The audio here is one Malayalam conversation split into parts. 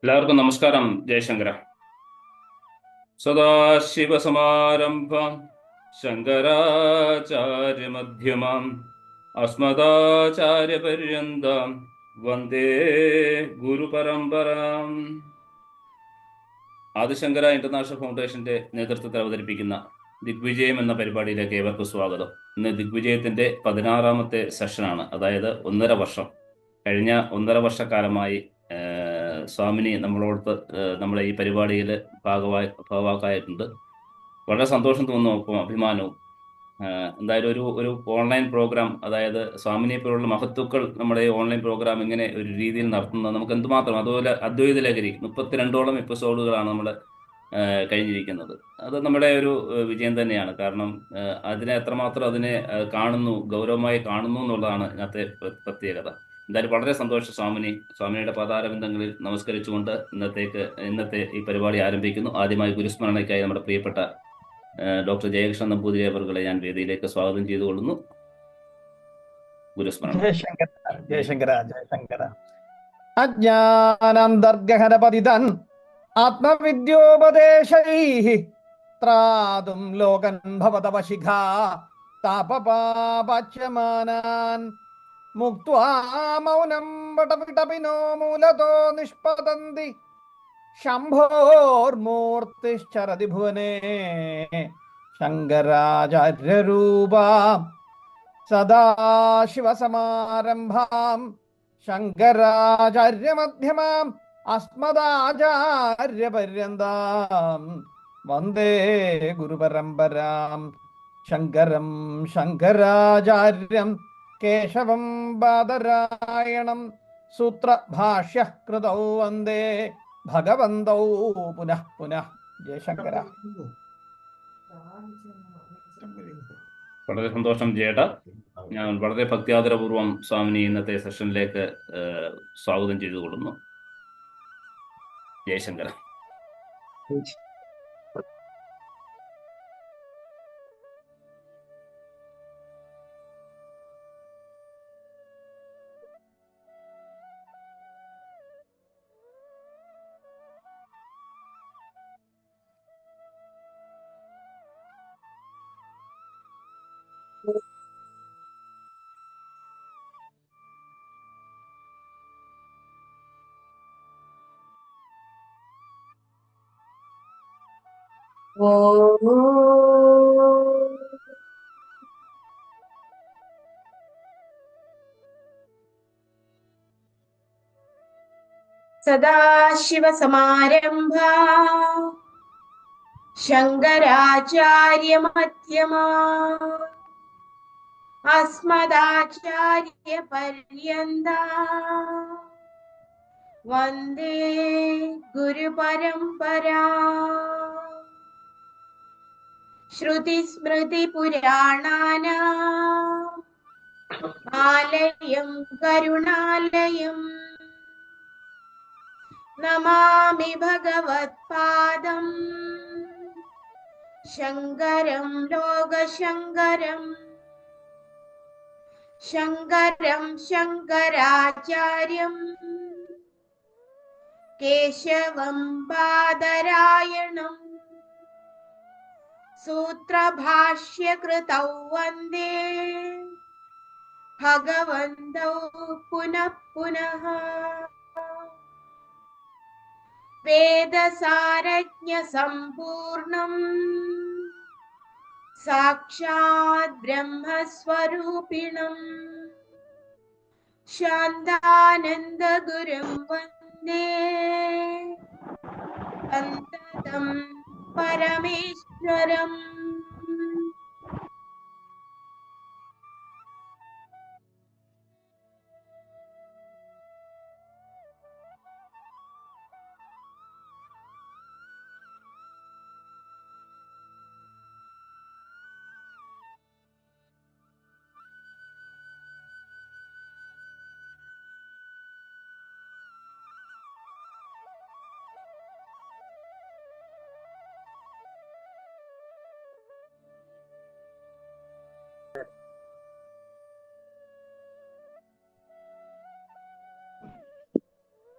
എല്ലാവർക്കും നമസ്കാരം. ജയശങ്കര. സദാശിവസമാരംഭാം ശങ്കരാചാര്യമധ്യമാം അസ്മദാചാര്യപര്യന്താം വന്ദേ ഗുരുപരമ്പരാം. ആദിശങ്കര ഇന്റർനാഷണൽ ഫൗണ്ടേഷന്റെ നേതൃത്വത്തിൽ അവതരിപ്പിക്കുന്ന ദിഗ്വിജയം എന്ന പരിപാടിയിലേക്ക് ഏവർക്കും സ്വാഗതം. ഇന്ന് ദിഗ്വിജയത്തിന്റെ 16ാമത്തെ സെഷനാണ്. അതായത് കഴിഞ്ഞ 1.5 വർഷക്കാലമായി സ്വാമിനി നമ്മളോട് നമ്മുടെ ഈ പരിപാടിയിൽ ഭാഗവാക്കായിട്ടുണ്ട്. വളരെ സന്തോഷം തോന്നുന്നു, ഒപ്പം അഭിമാനവും. എന്തായാലും ഒരു ഒരു ഓൺലൈൻ പ്രോഗ്രാം, അതായത് സ്വാമിനിയെ പോലുള്ള മഹത്തുക്കൾ നമ്മുടെ ഈ ഓൺലൈൻ പ്രോഗ്രാം ഇങ്ങനെ ഒരു രീതിയിൽ നടത്തുന്നത് നമുക്ക് എന്തുമാത്രം. അതുപോലെ അദ്വൈത ലഹരി 32ഓളം എപ്പിസോഡുകളാണ് നമ്മൾ കഴിഞ്ഞിരിക്കുന്നത്. അത് നമ്മുടെ ഒരു വിജയം തന്നെയാണ്. കാരണം അതിനെ എത്രമാത്രം അതിനെ ഗൗരവമായി കാണുന്നു എന്നുള്ളതാണ് ഇതിനകത്തെ പ്രത്യേകത. എന്തായാലും വളരെ സന്തോഷം. സ്വാമിനിയുടെ പാതാരബിന്ദങ്ങളിൽ നമസ്കരിച്ചുകൊണ്ട് ഇന്നത്തെ ഈ പരിപാടി ആരംഭിക്കുന്നു. ആദ്യമായി ഗുരുസ്മരണയ്ക്കായി നമ്മുടെ പ്രിയപ്പെട്ട ഡോക്ടർ ജയകൃഷ്ണൻ നമ്പൂതിരി അവർകളെ ഞാൻ വേദിയിലേക്ക് സ്വാഗതം ചെയ്തുകൊള്ളുന്നു. ഗുരുസ്മരണം. ജയശങ്കര ജയശങ്കര ജയശങ്കര. അജ്ഞാനാന്തർഗഹനപതിതൻ ആത്മവിദ്യോപദേശൈഃ ത്രാതും ലോകൻ ഭവതവ ശിഖാ താപപാപാച്യമാനാൻ മുക്ത്വാ മൗനം വടപിടപിനോ മൂലതോ നിഷ്പതന്തി ശംഭോർമൂർത്തിശ്ചരതി ഭുവനേ ശങ്കരാചാര്യരൂപാ സദാശിവസമാരംഭാം ശങ്കരാചാര്യമധ്യമാം അസ്മദാചാര്യപര്യന്താം വന്ദേ ഗുരുപരമ്പരാം. ശങ്കരം ശങ്കരാചാര്യം കേശവം ബാദരായണം സൂത്രഭാഷ്യ കൃതൗ വന്ദേ ഭഗവന്തൗ പുനഃ പുനഃ. ജയശങ്കര. വളരെ സന്തോഷം ജേട്ട. ഞാൻ വളരെ ഭക്തിയാദരപൂർവ്വം സ്വാമിനി ഇന്നത്തെ സെഷനിലേക്ക് സ്വാഗതം ചെയ്തുകൊള്ളുന്നു. ജയശങ്കര. സദാശിവസമാരംഭാ ശങ്കരാചാര്യമധ്യമാ അസ്മദാചാര്യപര്യന്താ വന്ദേ ഗുരുപരമ്പരാ. ശ്രുതിസ്മൃതിപുരാണാനാം ആലയം കരുണാലയം നമാമി ഭഗവത്പാദം ശങ്കരം ലോകശങ്കരം. ശങ്കരം ശങ്കരാചാര്യം കേശവം ബാദരായണം സൂത്രഭാഷ്യകൃതൗ വന്ദേ ഭഗവന്തൗ പുനഃ പുനഃ. വേദസാരജ്ഞസമ്പൂർണം സാക്ഷാത് ബ്രഹ്മസ്വരൂപിണം ശാന്താനന്ദഗുരും വന്ദേ സന്തതം പരമേശ്വരം.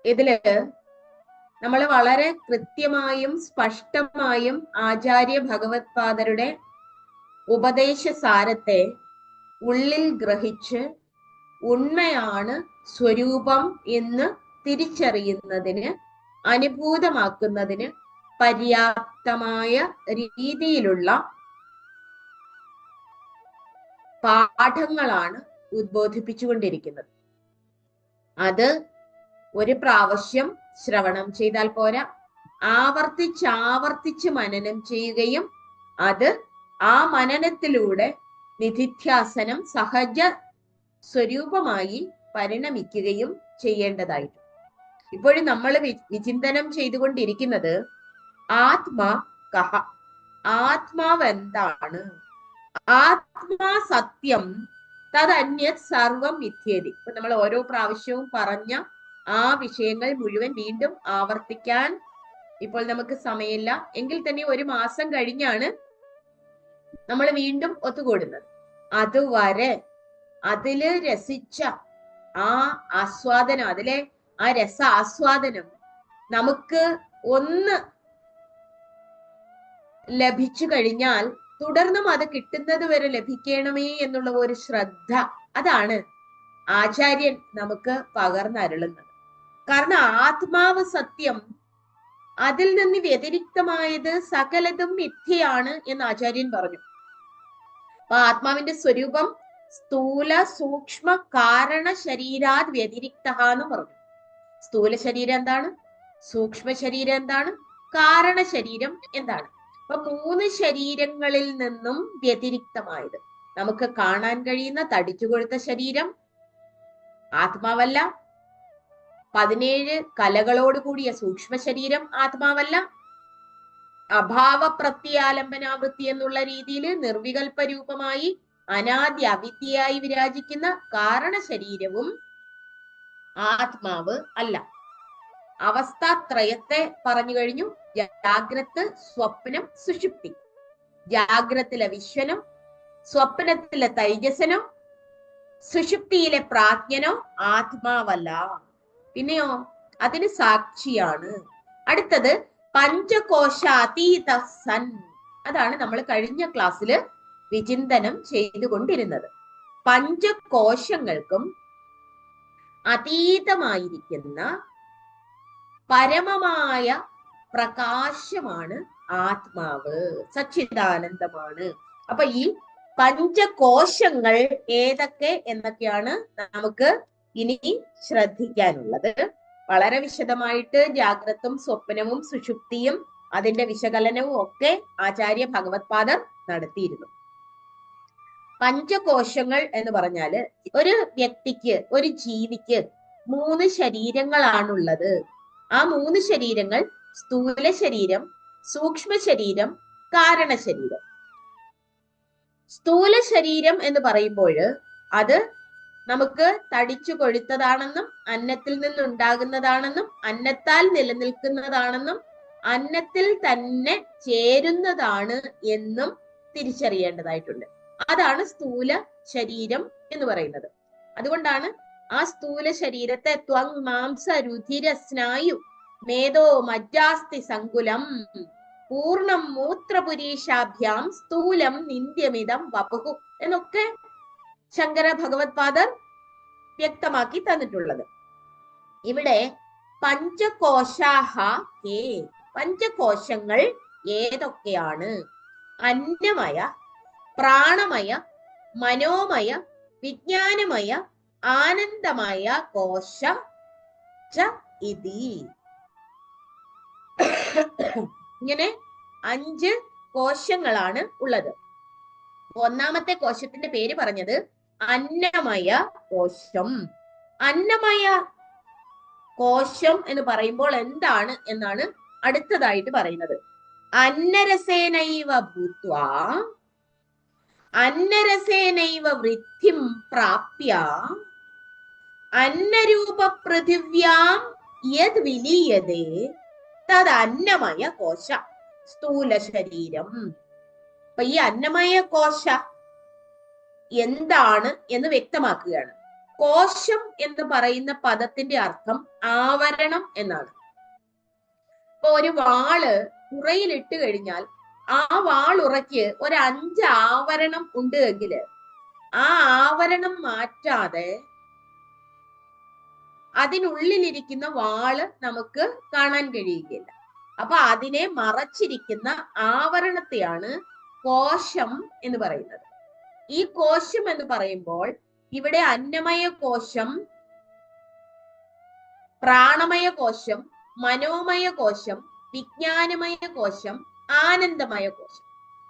ഇതില് നമ്മൾ വളരെ കൃത്യമായും സ്പഷ്ടമായും ആചാര്യ ഭഗവത്പാദരുടെ ഉപദേശ സാരത്തെ ഉള്ളിൽ ഗ്രഹിച്ച് ഉണ്മയാണ് സ്വരൂപം എന്ന് തിരിച്ചറിയുന്നതിന്, അനുഭൂതമാക്കുന്നതിന് പര്യാപ്തമായ രീതിയിലുള്ള പാഠങ്ങളാണ് ഉദ്ബോധിപ്പിച്ചുകൊണ്ടിരിക്കുന്നത്. അത് ഒരു പ്രാവശ്യം ശ്രവണം ചെയ്താൽ പോരാ, ആവർത്തിച്ച് മനനം ചെയ്യുകയും അത് ആ മനനത്തിലൂടെ നിധിധ്യാസനം സഹജ സ്വരൂപമായി പരിണമിക്കുകയും ചെയ്യേണ്ടതായിട്ട്. ഇപ്പോഴും നമ്മൾ വിചിന്തനം ചെയ്തുകൊണ്ടിരിക്കുന്നത് ആത്മാ കഹ, ആത്മാവ് എന്താണ്, ആത്മാ സത്യം തദന്യത് സർവം മിഥ്യേതി. ഇപ്പൊ നമ്മൾ ഓരോ പ്രാവശ്യവും പറഞ്ഞ ആ വിഷയങ്ങൾ മുഴുവൻ വീണ്ടും ആവർത്തിക്കാൻ ഇപ്പോൾ നമുക്ക് സമയമില്ല. എങ്കിൽ തന്നെ ഒരു മാസം കഴിഞ്ഞാണ് നമ്മൾ വീണ്ടും ഒത്തുകൂടുന്നത്. അതുവരെ അതില് രസിച്ച ആ ആസ്വാദനം, അതിലെ ആ രസ ആസ്വാദനം നമുക്ക് ഒന്ന് ലഭിച്ചു കഴിഞ്ഞാൽ തുടർന്നും അത് കിട്ടുന്നത് വരെ ലഭിക്കണമേ എന്നുള്ള ഒരു ശ്രദ്ധ, അതാണ് ആചാര്യൻ നമുക്ക് പകർന്നരുളുന്നത്. കാരണം ആത്മാവ് സത്യം, അതിൽ നിന്ന് വ്യതിരിക്തമായത് സകലതും മിഥ്യയാണ് എന്ന് ആചാര്യൻ പറഞ്ഞു. അപ്പൊ ആത്മാവിന്റെ സ്വരൂപം സ്ഥൂല സൂക്ഷ്മ കാരണ ശരീരാത് വ്യതിരിക്ത എന്ന് പറഞ്ഞു. സ്ഥൂല ശരീരം എന്താണ്, സൂക്ഷ്മ ശരീരം എന്താണ്, കാരണ ശരീരം എന്താണ്? അപ്പൊ 3 ശരീരങ്ങളിൽ നിന്നും വ്യതിരിക്തമായത്, നമുക്ക് കാണാൻ കഴിയുന്ന തടിച്ചു കൊഴുത്ത ശരീരം ആത്മാവല്ല, 17 കലകളോട് കൂടിയ സൂക്ഷ്മ ശരീരം ആത്മാവല്ല, അഭാവ പ്രത്യാലംബനാവൃത്തി എന്നുള്ള രീതിയിൽ നിർവികൽപ രൂപമായി അനാദി അവിദ്യയായി വിരാജിക്കുന്ന കാരണ ശരീരവും ആത്മാവ് അല്ല. അവസ്ഥാത്രയത്തെ പറഞ്ഞു കഴിഞ്ഞു. ജാഗ്രത്, സ്വപ്നം, സുഷുപ്തി. ജാഗ്രത്തിലെ വിശ്വനോ, സ്വപ്നത്തിലെ തൈജസനോ, സുഷുപ്തിയിലെ പ്രാജ്ഞനോ ആത്മാവല്ല. പിന്നെയോ അതിന് സാക്ഷിയാണ്. അടുത്തത് പഞ്ചകോശാതീത സൻ. അതാണ് നമ്മൾ കഴിഞ്ഞ ക്ലാസ്സിൽ വിചിന്തനം ചെയ്തുകൊണ്ടിരുന്നത്. പഞ്ചകോശങ്ങൾക്കും അതീതമായിരിക്കുന്ന പരമമായ പ്രകാശമാണ് ആത്മാവ്, സച്ചിദാനന്ദമാണ്. അപ്പൊ ഈ പഞ്ചകോശങ്ങൾ ഏതൊക്കെ എന്നൊക്കെയാണ് നമുക്ക് ഇനി ശ്രദ്ധിക്കാനുള്ളത്. വളരെ വിശദമായിട്ട് ജാഗ്രതും സ്വപ്നവും സുഷുപ്തിയും അതിന്റെ വിശകലനവും ഒക്കെ ആചാര്യ ഭഗവത്പാദർ നടത്തിയിരുന്നു. പഞ്ചകോശങ്ങൾ എന്ന് പറഞ്ഞാല് ഒരു വ്യക്തിക്ക്, ഒരു ജീവിക്ക് 3 ശരീരങ്ങളാണുള്ളത്. ആ 3 ശരീരങ്ങൾ സ്ഥൂല ശരീരം, സൂക്ഷ്മ ശരീരം, കാരണ ശരീരം. സ്ഥൂല ശരീരം എന്ന് പറയുമ്പോൾ അത് നമുക്ക് തടിച്ചു കൊഴുത്തതാണെന്നും അന്നത്തിൽ നിന്നുണ്ടാകുന്നതാണെന്നും അന്നത്താൽ നിലനിൽക്കുന്നതാണെന്നും അന്നത്തിൽ തന്നെ ചേരുന്നതാണ് എന്നും തിരിച്ചറിയേണ്ടതായിട്ടുണ്ട്. അതാണ് സ്ഥൂല ശരീരം എന്ന് പറയുന്നത്. അതുകൊണ്ടാണ് ആ സ്ഥൂല ശരീരത്തെ ത്വം മാംസ രുധിര സ്നായു മേധോ മജ്ജാസ്തി സങ്കുലം പൂർണ്ണം മൂത്രപുരീഷാഭ്യാം സ്ഥൂലം നിന്ദ്യമിതം വപുഹു എന്നൊക്കെ ശങ്കര ഭഗവത്പാദർ വ്യക്തമാക്കി തന്നിട്ടുള്ളത്. ഇവിടെ പഞ്ചകോശാഹ കേ, പഞ്ചകോശങ്ങൾ ഏതൊക്കെയാണ്? അന്നമയ, പ്രാണമയ, മനോമയ, വിജ്ഞാനമയ, ആനന്ദമയ കോശ ച ഇതി. ഇങ്ങനെ 5 കോശങ്ങളാണ് ഉള്ളത്. ഒന്നാമത്തെ കോശത്തിന്റെ പേര് പറഞ്ഞത് അന്നമയ കോശം. അന്നമയ കോശം എന്ന് പറയുമ്പോൾ എന്താണ് എന്നാണ് അടുത്തതായിട്ട് പറയുന്നത്. അന്നരസേനൈവ ഭൂത്വാ അന്നരസേനൈവ വൃദ്ധിം പ്രാപ്യ അന്നരൂപ പൃഥിവ്യാം യത് വിലീയതേ തത് അന്നമയ കോശ സ്ഥൂല ശരീരം. അപ്പൊ ഈ അന്നമയ കോശ എന്താണ് എന്ന് വ്യക്തമാക്കുകയാണ്. കോശം എന്ന് പറയുന്ന പദത്തിന്റെ അർത്ഥം ആവരണം എന്നാണ്. ഇപ്പൊ ഒരു വാള് ഉറയിലിട്ട് കഴിഞ്ഞാൽ ആ വാളുറയ്ക്ക് ഒരു 5 ആവരണം ഉണ്ട് എങ്കിൽ ആ ആവരണം മാറ്റാതെ അതിനുള്ളിലിരിക്കുന്ന വാള് നമുക്ക് കാണാൻ കഴിയുകയില്ല. അപ്പൊ അതിനെ മറച്ചിരിക്കുന്ന ആവരണത്തെയാണ് കോശം എന്ന് പറയുന്നത്. ഈ കോശം എന്ന് പറയുമ്പോൾ ഇവിടെ അന്നമയ കോശം, പ്രാണമയ കോശം, മനോമയ കോശം, വിജ്ഞാനമയ കോശം, ആനന്ദമയ കോശം,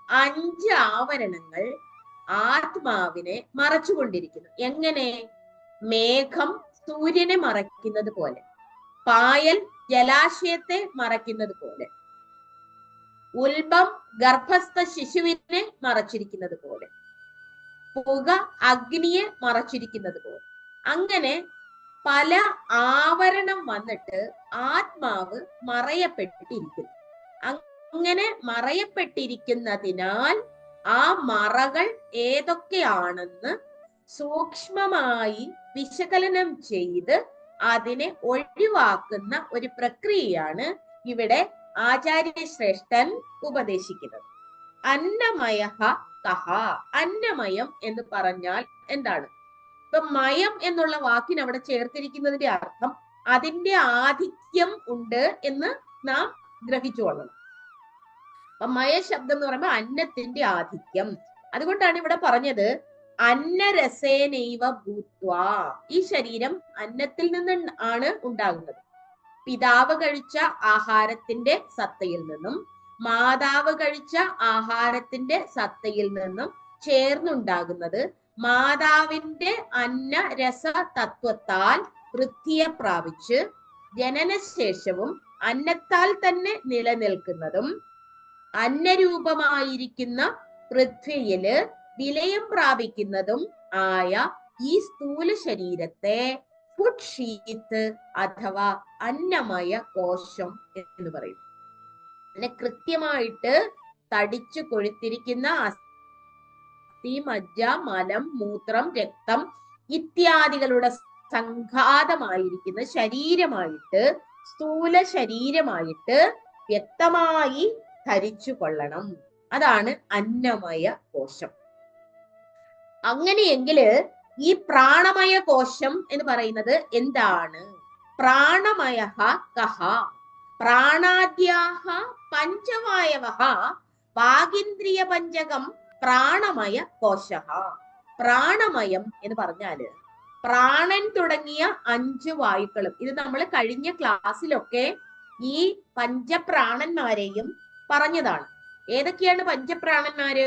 5 ആവരണങ്ങൾ ആത്മാവിനെ മറച്ചുകൊണ്ടിരിക്കുന്നു. എങ്ങനെ? മേഘം സൂര്യനെ മറയ്ക്കുന്നത് പോലെ, പായൽ ജലാശയത്തെ മറയ്ക്കുന്നത് പോലെ, ഉൽബം ഗർഭസ്ഥ ശിശുവിനെ മറച്ചിരിക്കുന്നത് പോലെ, പുക അഗ്നിയെ മറച്ചിരിക്കുന്നത് പോലെ, അങ്ങനെ പല ആവരണം വന്നിട്ട് ആത്മാവ് മറയപ്പെട്ടിരിക്കുന്നു. അങ്ങനെ മറയപ്പെട്ടിരിക്കുന്നതിനാൽ ആ മറകൾ ഏതൊക്കെയാണെന്ന് സൂക്ഷ്മമായി വിശകലനം ചെയ്ത് അതിനെ ഒഴിവാക്കുന്ന ഒരു പ്രക്രിയയാണ് ഇവിടെ ആചാര്യശ്രേഷ്ഠൻ ഉപദേശിക്കുന്നത്. അന്നമയ കഹ. അന്നമയം എന്ന് പറഞ്ഞാൽ എന്താണ്? ഇപ്പൊ മയം എന്നുള്ള വാക്കിന് അവിടെ ചേർത്തിരിക്കുന്നതിന്റെ അർത്ഥം അതിന്റെ ആധിക്യം ഉണ്ട് എന്ന് നാം ഗ്രഹിച്ചുകൊള്ളണം. അപ്പൊ മയ ശബ്ദം എന്ന് പറയുമ്പോൾ അന്നത്തിന്റെ ആധിക്യം. അതുകൊണ്ടാണ് ഇവിടെ പറഞ്ഞത് അന്നരസേനൈവ ഭൂത്വാ. ഈ ശരീരം അന്നത്തിൽ നിന്ന് ആണ് ഉണ്ടാകുന്നത്. പിതാവ് കഴിച്ച ആഹാരത്തിന്റെ സത്തയിൽ നിന്നും മാതാവ് കഴിച്ച ആഹാരത്തിന്റെ സത്തയിൽ നിന്നും ചേർന്നുണ്ടാകുന്നത് മാതാവിന്റെ അന്നരസ തത്വത്താൽ വൃദ്ധിയെ പ്രാപിച്ച് ജനനശേഷവും അന്നത്താൽ തന്നെ നിലനിൽക്കുന്നതും അന്നരൂപമായിരിക്കുന്ന പൃഥ്വിയില് വിലയം പ്രാപിക്കുന്നതും ആയ ഈ സ്ഥൂല ശരീരത്തെ ഫുഡ് ഷീത്ത് അഥവാ അന്നമയ കോശം എന്ന് പറയും. അങ്ങനെ കൃത്യമായിട്ട് തടിച്ചു കൊഴുത്തിരിക്കുന്ന അസ്ഥി, മജ്ജ, മലം, മൂത്രം, രക്തം ഇത്യാദികളുടെ സംഘാതമായിരിക്കുന്ന ശരീരമായിട്ട്, സ്ഥൂല ശരീരമായിട്ട് വ്യക്തമായി ധരിച്ചു കൊള്ളണം. അതാണ് അന്നമയ കോശം. അങ്ങനെയെങ്കില് ഈ പ്രാണമയ കോശം എന്ന് പറയുന്നത് എന്താണ്? പ്രാണമയ കഹ. പ്രാണാദ്യാഹ പഞ്ചവായവഃ വാഗീന്ദ്രിയ പഞ്ചകം പ്രാണമയ കോശ. പ്രാണമയം എന്ന് പറഞ്ഞാല് പ്രാണൻ തുടങ്ങിയ 5 വായുക്കളും, ഇത് നമ്മൾ കഴിഞ്ഞ ക്ലാസ്സിലൊക്കെ ഈ പഞ്ചപ്രാണന്മാരെയും പറഞ്ഞതാണ്. ഏതൊക്കെയാണ് പഞ്ചപ്രാണന്മാര്?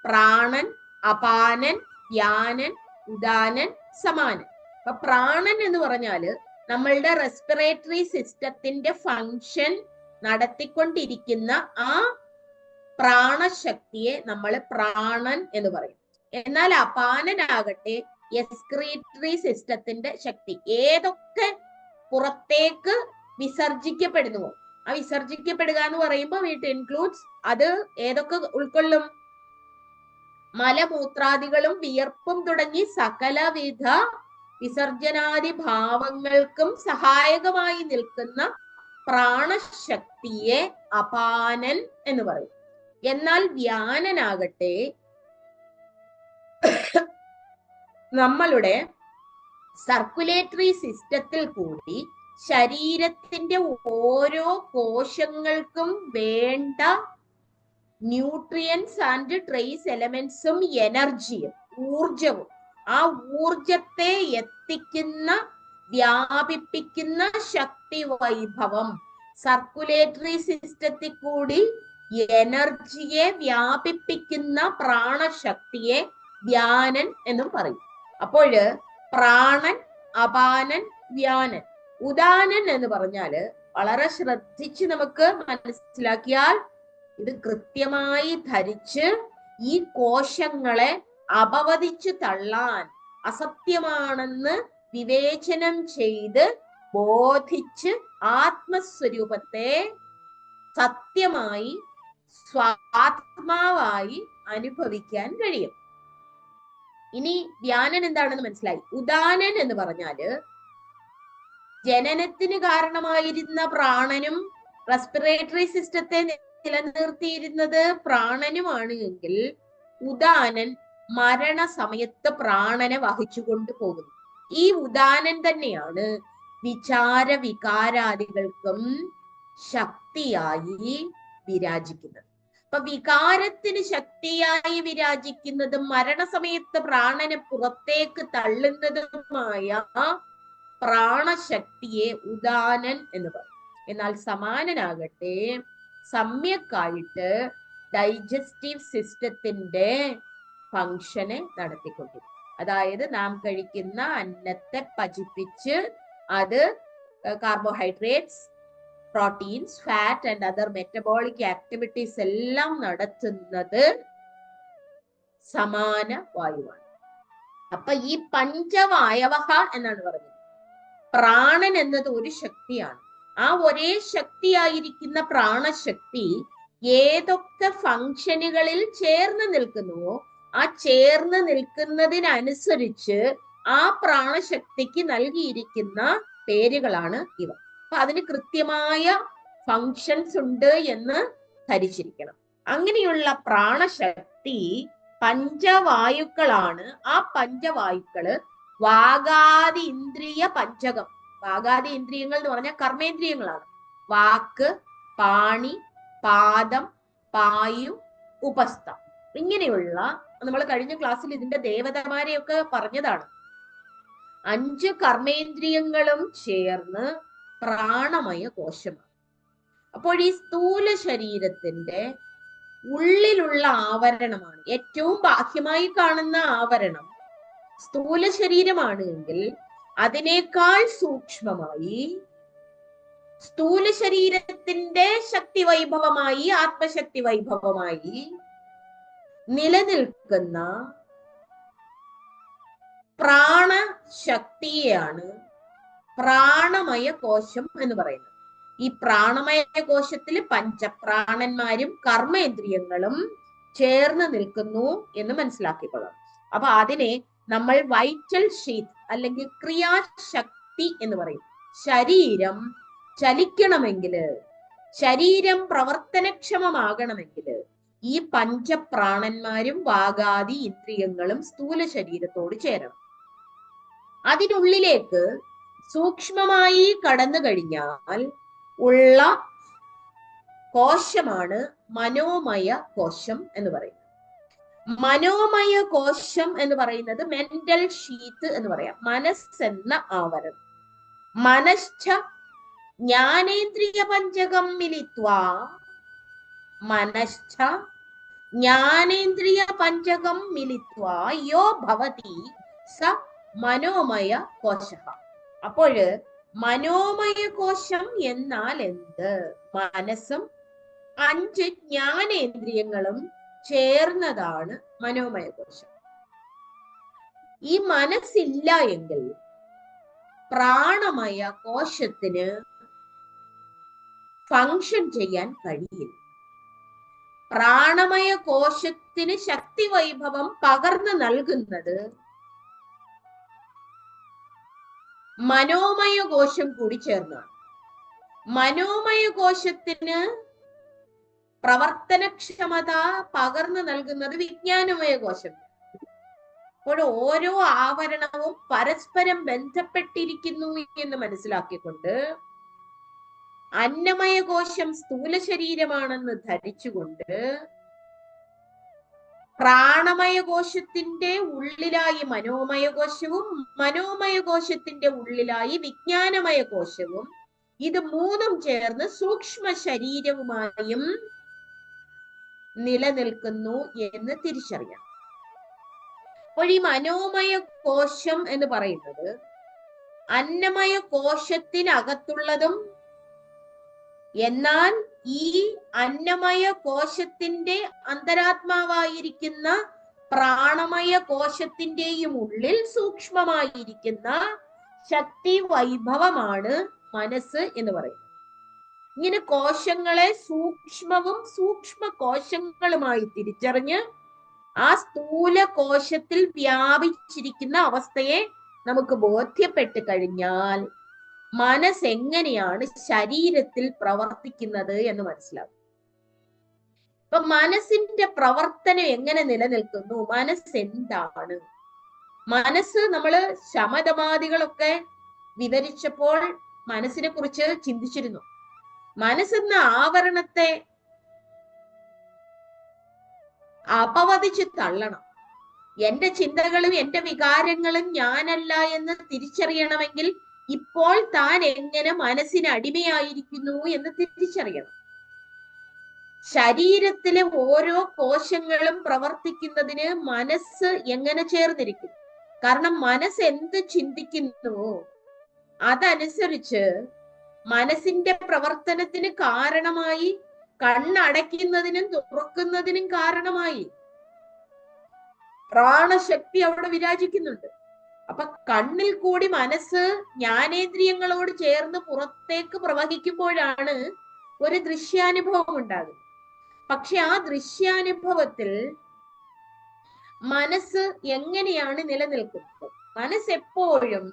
പ്രാണൻ, അപാനൻ, വ്യാനൻ, ഉദാനൻ, സമാനൻ. അപ്പൊ പ്രാണൻ എന്ന് പറഞ്ഞാല് നമ്മളുടെ റെസ്പിറേറ്ററി സിസ്റ്റത്തിന്റെ ഫങ്ഷൻ നടത്തിക്കൊണ്ടിരിക്കുന്ന ആ പ്രാണശക്തിയെ നമ്മൾ പ്രാണൻ എന്ന് പറയും. എന്നാൽ അപാനനാകട്ടെ എക്സ്ക്രീറ്ററി സിസ്റ്റത്തിന്റെ ശക്തി. ഏതൊക്കെ പുറത്തേക്ക് വിസർജിക്കപ്പെടുന്നുവോ, ആ വിസർജിക്കപ്പെടുക എന്ന് പറയുമ്പോൾ ഇറ്റ് ഇൻക്ലൂഡ്സ്, അത് ഏതൊക്കെ ഉൾക്കൊള്ളും? മലമൂത്രാദികളും വിയർപ്പും തുടങ്ങി സകലവിധ വിസർജനാദി ഭാവങ്ങൾക്കും സഹായകമായി നിൽക്കുന്ന പ്രാണശക്തിയെ അപാനൻ എന്ന് പറയും. എന്നാൽ വ്യാനനാകട്ടെ നമ്മളുടെ സർക്കുലേറ്ററി സിസ്റ്റത്തിൽ കൂടി ശരീരത്തിന്റെ ഓരോ കോശങ്ങൾക്കും വേണ്ട ന്യൂട്രിയൻസ് ആൻഡ് ട്രേസ് എലമെന്റ്സും എനർജിയും ഊർജവും, ആ ഊർജത്തെ എത്തിക്കുന്ന വ്യാപിപ്പിക്കുന്ന ശക്തി വൈഭവം, സർക്കുലേറ്ററി സിസ്റ്റത്തിൽ കൂടി എനർജിയെ വ്യാപിപ്പിക്കുന്ന പ്രാണശക്തിയെ വ്യാനൻ എന്നും പറയും. അപ്പോഴ് പ്രാണൻ, അപാനൻ, വ്യാനൻ. ഉദാനൻ എന്ന് പറഞ്ഞാല് വളരെ ശ്രദ്ധിച്ച് നമുക്ക് മനസ്സിലാക്കിയാൽ ഇത് കൃത്യമായി ധരിച്ച് ഈ കോശങ്ങളെ അപവദിച്ചു തള്ളാൻ, അസത്യമാണെന്ന് വിവേചനം ചെയ്ത് ബോധിച്ച് ആത്മസ്വരൂപത്തെ സത്യമായി സ്വാത്മാവായി അനുഭവിക്കാൻ കഴിയും. ഇനി വ്യാനൻ എന്താണെന്ന് മനസ്സിലായി. ഉദാനൻ എന്ന് പറഞ്ഞാല് ജനനത്തിന് കാരണമായിരുന്ന പ്രാണനും റെസ്പിറേറ്ററി സിസ്റ്റത്തെ നിലനിർത്തിയിരുന്നത് പ്രാണനുമാണ് എങ്കിൽ ഉദാനൻ മരണസമയത്ത് പ്രാണനെ വഹിച്ചുകൊണ്ട് പോകുന്നു. ഈ ഉദാനൻ തന്നെയാണ് വിചാര വികാരാദികൾക്കും ശക്തിയായി വിരാജിക്കുന്നത്. അപ്പൊ വികാരത്തിന് ശക്തിയായി വിരാജിക്കുന്നതും മരണസമയത്ത് പ്രാണനെ പുറത്തേക്ക് തള്ളുന്നതുമായ പ്രാണശക്തിയെ ഉദാനൻ എന്ന് പറയും. എന്നാൽ സമാനനാകട്ടെ സമ്യക്കായിട്ട് ഡൈജസ്റ്റീവ് സിസ്റ്റത്തിന്റെ ഫങ്ഷനെ നടത്തിക്കൊണ്ടിരിക്കും. അതായത് നാം കഴിക്കുന്ന അന്നത്തെ പചിപ്പിച്ച് അത് carbohydrates, proteins, fat and other metabolic activities എല്ലാം നടത്തുന്നത് സമാന വായുവാണ്. അപ്പൊ ഈ പഞ്ചവായവഹ എന്നാണ് പറഞ്ഞത്. പ്രാണൻ എന്നത് ഒരു ശക്തിയാണ്. ആ ഒരേ ശക്തിയായിരിക്കുന്ന പ്രാണശക്തി ഏതൊക്കെ ഫങ്ഷനുകളിൽ ചേർന്ന് നിൽക്കുന്നുവോ ആ ചേർന്ന് നിൽക്കുന്നതിനനുസരിച്ച് ആ പ്രാണശക്തിക്ക് നൽകിയിരിക്കുന്ന പേരുകളാണ് ഇവ. അപ്പൊ അതിന് കൃത്യമായ ഫങ്ഷൻസ് ഉണ്ട് എന്ന് ധരിച്ചിരിക്കണം. അങ്ങനെയുള്ള പ്രാണശക്തി പഞ്ചവായുക്കളാണ്. ആ പഞ്ചവായുക്കള് വാഗാദി ഇന്ദ്രിയ പഞ്ചകം. വാഗാദി ഇന്ദ്രിയങ്ങൾ എന്ന് പറഞ്ഞാൽ കർമ്മേന്ദ്രിയങ്ങളാണ്. വാക്ക്, പാണി, പാദം, പായു, ഉപസ്ഥ. ഇങ്ങനെയുള്ള നമ്മൾ കഴിഞ്ഞ ക്ലാസ്സിൽ ഇതിന്റെ ദേവതമാരെയൊക്കെ പറഞ്ഞതാണ്. 5 കർമ്മേന്ദ്രിയങ്ങളും ചേർന്ന് പ്രാണമയ കോശമാണ്. അപ്പോൾ ഈ സ്ഥൂല ശരീരത്തിന്റെ ഉള്ളിലുള്ള ആവരണമാണ് ഏറ്റവും ബാഹ്യമായി കാണുന്ന ആവരണം. സ്ഥൂല ശരീരമാണ് എങ്കിൽ അതിനേക്കാൾ സൂക്ഷ്മമായി സ്ഥൂല ശരീരത്തിന്റെ ശക്തി വൈഭവമായി, ആത്മശക്തി വൈഭവമായി നിലനിൽക്കുന്ന പ്രാണശക്തിയെയാണ് പ്രാണമയ കോശം എന്ന് പറയുന്നത്. ഈ പ്രാണമയ കോശത്തിൽ പഞ്ചപ്രാണന്മാരും കർമ്മേന്ദ്രിയങ്ങളും ചേർന്ന് നിൽക്കുന്നു എന്ന് മനസ്സിലാക്കിക്കൊള്ളാം. അപ്പൊ അതിനെ നമ്മൾ വൈറ്റൽ ഷീത്ത് അല്ലെങ്കിൽ ക്രിയാശക്തി എന്ന് പറയും. ശരീരം ചലിക്കണമെങ്കിൽ, ശരീരം പ്രവർത്തനക്ഷമമാകണമെങ്കിൽ ഈ പഞ്ചപ്രാണന്മാരും വാഗാദി ഇന്ദ്രിയങ്ങളും സ്ഥൂല ശരീരത്തോട് ചേരണം. അതിനുള്ളിലേക്ക് സൂക്ഷ്മമായി കടന്നു കഴിഞ്ഞാൽ ഉള്ള കോശമാണ് മനോമയ കോശം എന്ന് പറയുന്നത്. മനോമയ കോശം എന്ന് പറയുന്നത് മെന്റൽ ഷീത്ത് എന്ന് പറയാം. മനസ്സെന്ന ആവരണം. മനശ്ച ജ്ഞാനേന്ദ്രിയ പഞ്ചകം മിലിത്വാ, മനശ്ച ജ്ഞാനേന്ദ്രിയ പഞ്ചകം മിലിത്വാ യോ ഭവതി സ മനോമയ കോശ. അപ്പോഴ് മനോമയ കോശം എന്നാൽ എന്ത്? മനസ്സും 5 ജ്ഞാനേന്ദ്രിയങ്ങളും ചേർന്നതാണ് മനോമയ കോശം. ഈ മനസ്സില്ല എങ്കിൽ പ്രാണമയ കോശത്തിന് ഫങ്ഷൻ ചെയ്യാൻ കഴിയില്ല. പ്രാണമയ കോശത്തിന് ശക്തി വൈഭവം പകർന്നു നൽകുന്നത് മനോമയ കോശം കൂടി ചേർന്നാണ്. മനോമയ കോശത്തിന് പ്രവർത്തനക്ഷമത പകർന്നു നൽകുന്നത് വിജ്ഞാനമയ കോശം. അപ്പോൾ ഓരോ ആവരണവും പരസ്പരം ബന്ധപ്പെട്ടിരിക്കുന്നു എന്ന് മനസ്സിലാക്കിക്കൊണ്ട് അന്നമയ കോശം സ്ഥൂല ശരീരമാണെന്ന് ധരിച്ചുകൊണ്ട് പ്രാണമയ കോശത്തിന്റെ ഉള്ളിലായി മനോമയ കോശവും മനോമയ കോശത്തിന്റെ ഉള്ളിലായി വിജ്ഞാനമയ കോശവും, ഇത് മൂന്നും ചേർന്ന് സൂക്ഷ്മ ശരീരവുമായും നിലനിൽക്കുന്നു എന്ന് തിരിച്ചറിയാം. അപ്പോൾ ഈ മനോമയ കോശം എന്ന് പറയുന്നത് അന്നമയ കോശത്തിനകത്തുള്ളതും എന്നാൽ ഈ അന്നമയ കോശത്തിന്റെ അന്തരാത്മാവായിരിക്കുന്ന പ്രാണമയ കോശത്തിന്റെയും ഉള്ളിൽ സൂക്ഷ്മമായിരിക്കുന്ന ശക്തി വൈഭവമാണ് മനസ്സ് എന്ന് പറയുന്നത്. ഇങ്ങനെ കോശങ്ങളെ സൂക്ഷ്മവും സൂക്ഷ്മ കോശങ്ങളുമായി തിരിച്ചറിഞ്ഞ് ആ സ്ഥൂല കോശത്തിൽ വ്യാപിച്ചിരിക്കുന്ന അവസ്ഥയെ നമുക്ക് ബോധ്യപ്പെട്ട് കഴിഞ്ഞാൽ മനസ്സെങ്ങനെയാണ് ശരീരത്തിൽ പ്രവർത്തിക്കുന്നത് എന്ന് മനസ്സിലാവും. ഇപ്പൊ മനസ്സിന്റെ പ്രവർത്തനം എങ്ങനെ നിലനിൽക്കുന്നു, മനസ്സെന്താണ്? മനസ്സ്, നമ്മള് ശമദമാദികളൊക്കെ വിവരിച്ചപ്പോൾ മനസ്സിനെ കുറിച്ച് ചിന്തിച്ചിരുന്നു. മനസ്സെന്ന ആവരണത്തെ അപവദിച്ച് തള്ളണം. എന്റെ ചിന്തകളും എന്റെ വികാരങ്ങളും ഞാനല്ല എന്ന് തിരിച്ചറിയണമെങ്കിൽ ഇപ്പോൾ താൻ എങ്ങനെ മനസ്സിന് അടിമയായിരിക്കുന്നു എന്ന് തിരിച്ചറിയണം. ശരീരത്തിലെ ഓരോ കോശങ്ങളും പ്രവർത്തിക്കുന്നതിന് മനസ്സ് എങ്ങനെ ചേർന്നിരിക്കും? കാരണം മനസ്സ് എന്ത് ചിന്തിക്കുന്നുവോ അതനുസരിച്ച് മനസ്സിന്റെ പ്രവർത്തനത്തിന് കാരണമായി, കണ്ണടയ്ക്കുന്നതിനും തുറക്കുന്നതിനും കാരണമായി പ്രാണശക്തി അവിടെ വിരാജിക്കുന്നുണ്ട്. അപ്പൊ കണ്ണിൽ കൂടി മനസ്സ് ജ്ഞാനേന്ദ്രിയങ്ങളോട് ചേർന്ന് പുറത്തേക്ക് പ്രവഹിക്കുമ്പോഴാണ് ഒരു ദൃശ്യാനുഭവം ഉണ്ടാകുന്നത്. പക്ഷെ ആ ദൃശ്യാനുഭവത്തിൽ മനസ്സ് എങ്ങനെയാണ് നിലനിൽക്കുന്നത്? മനസ്സ് എപ്പോഴും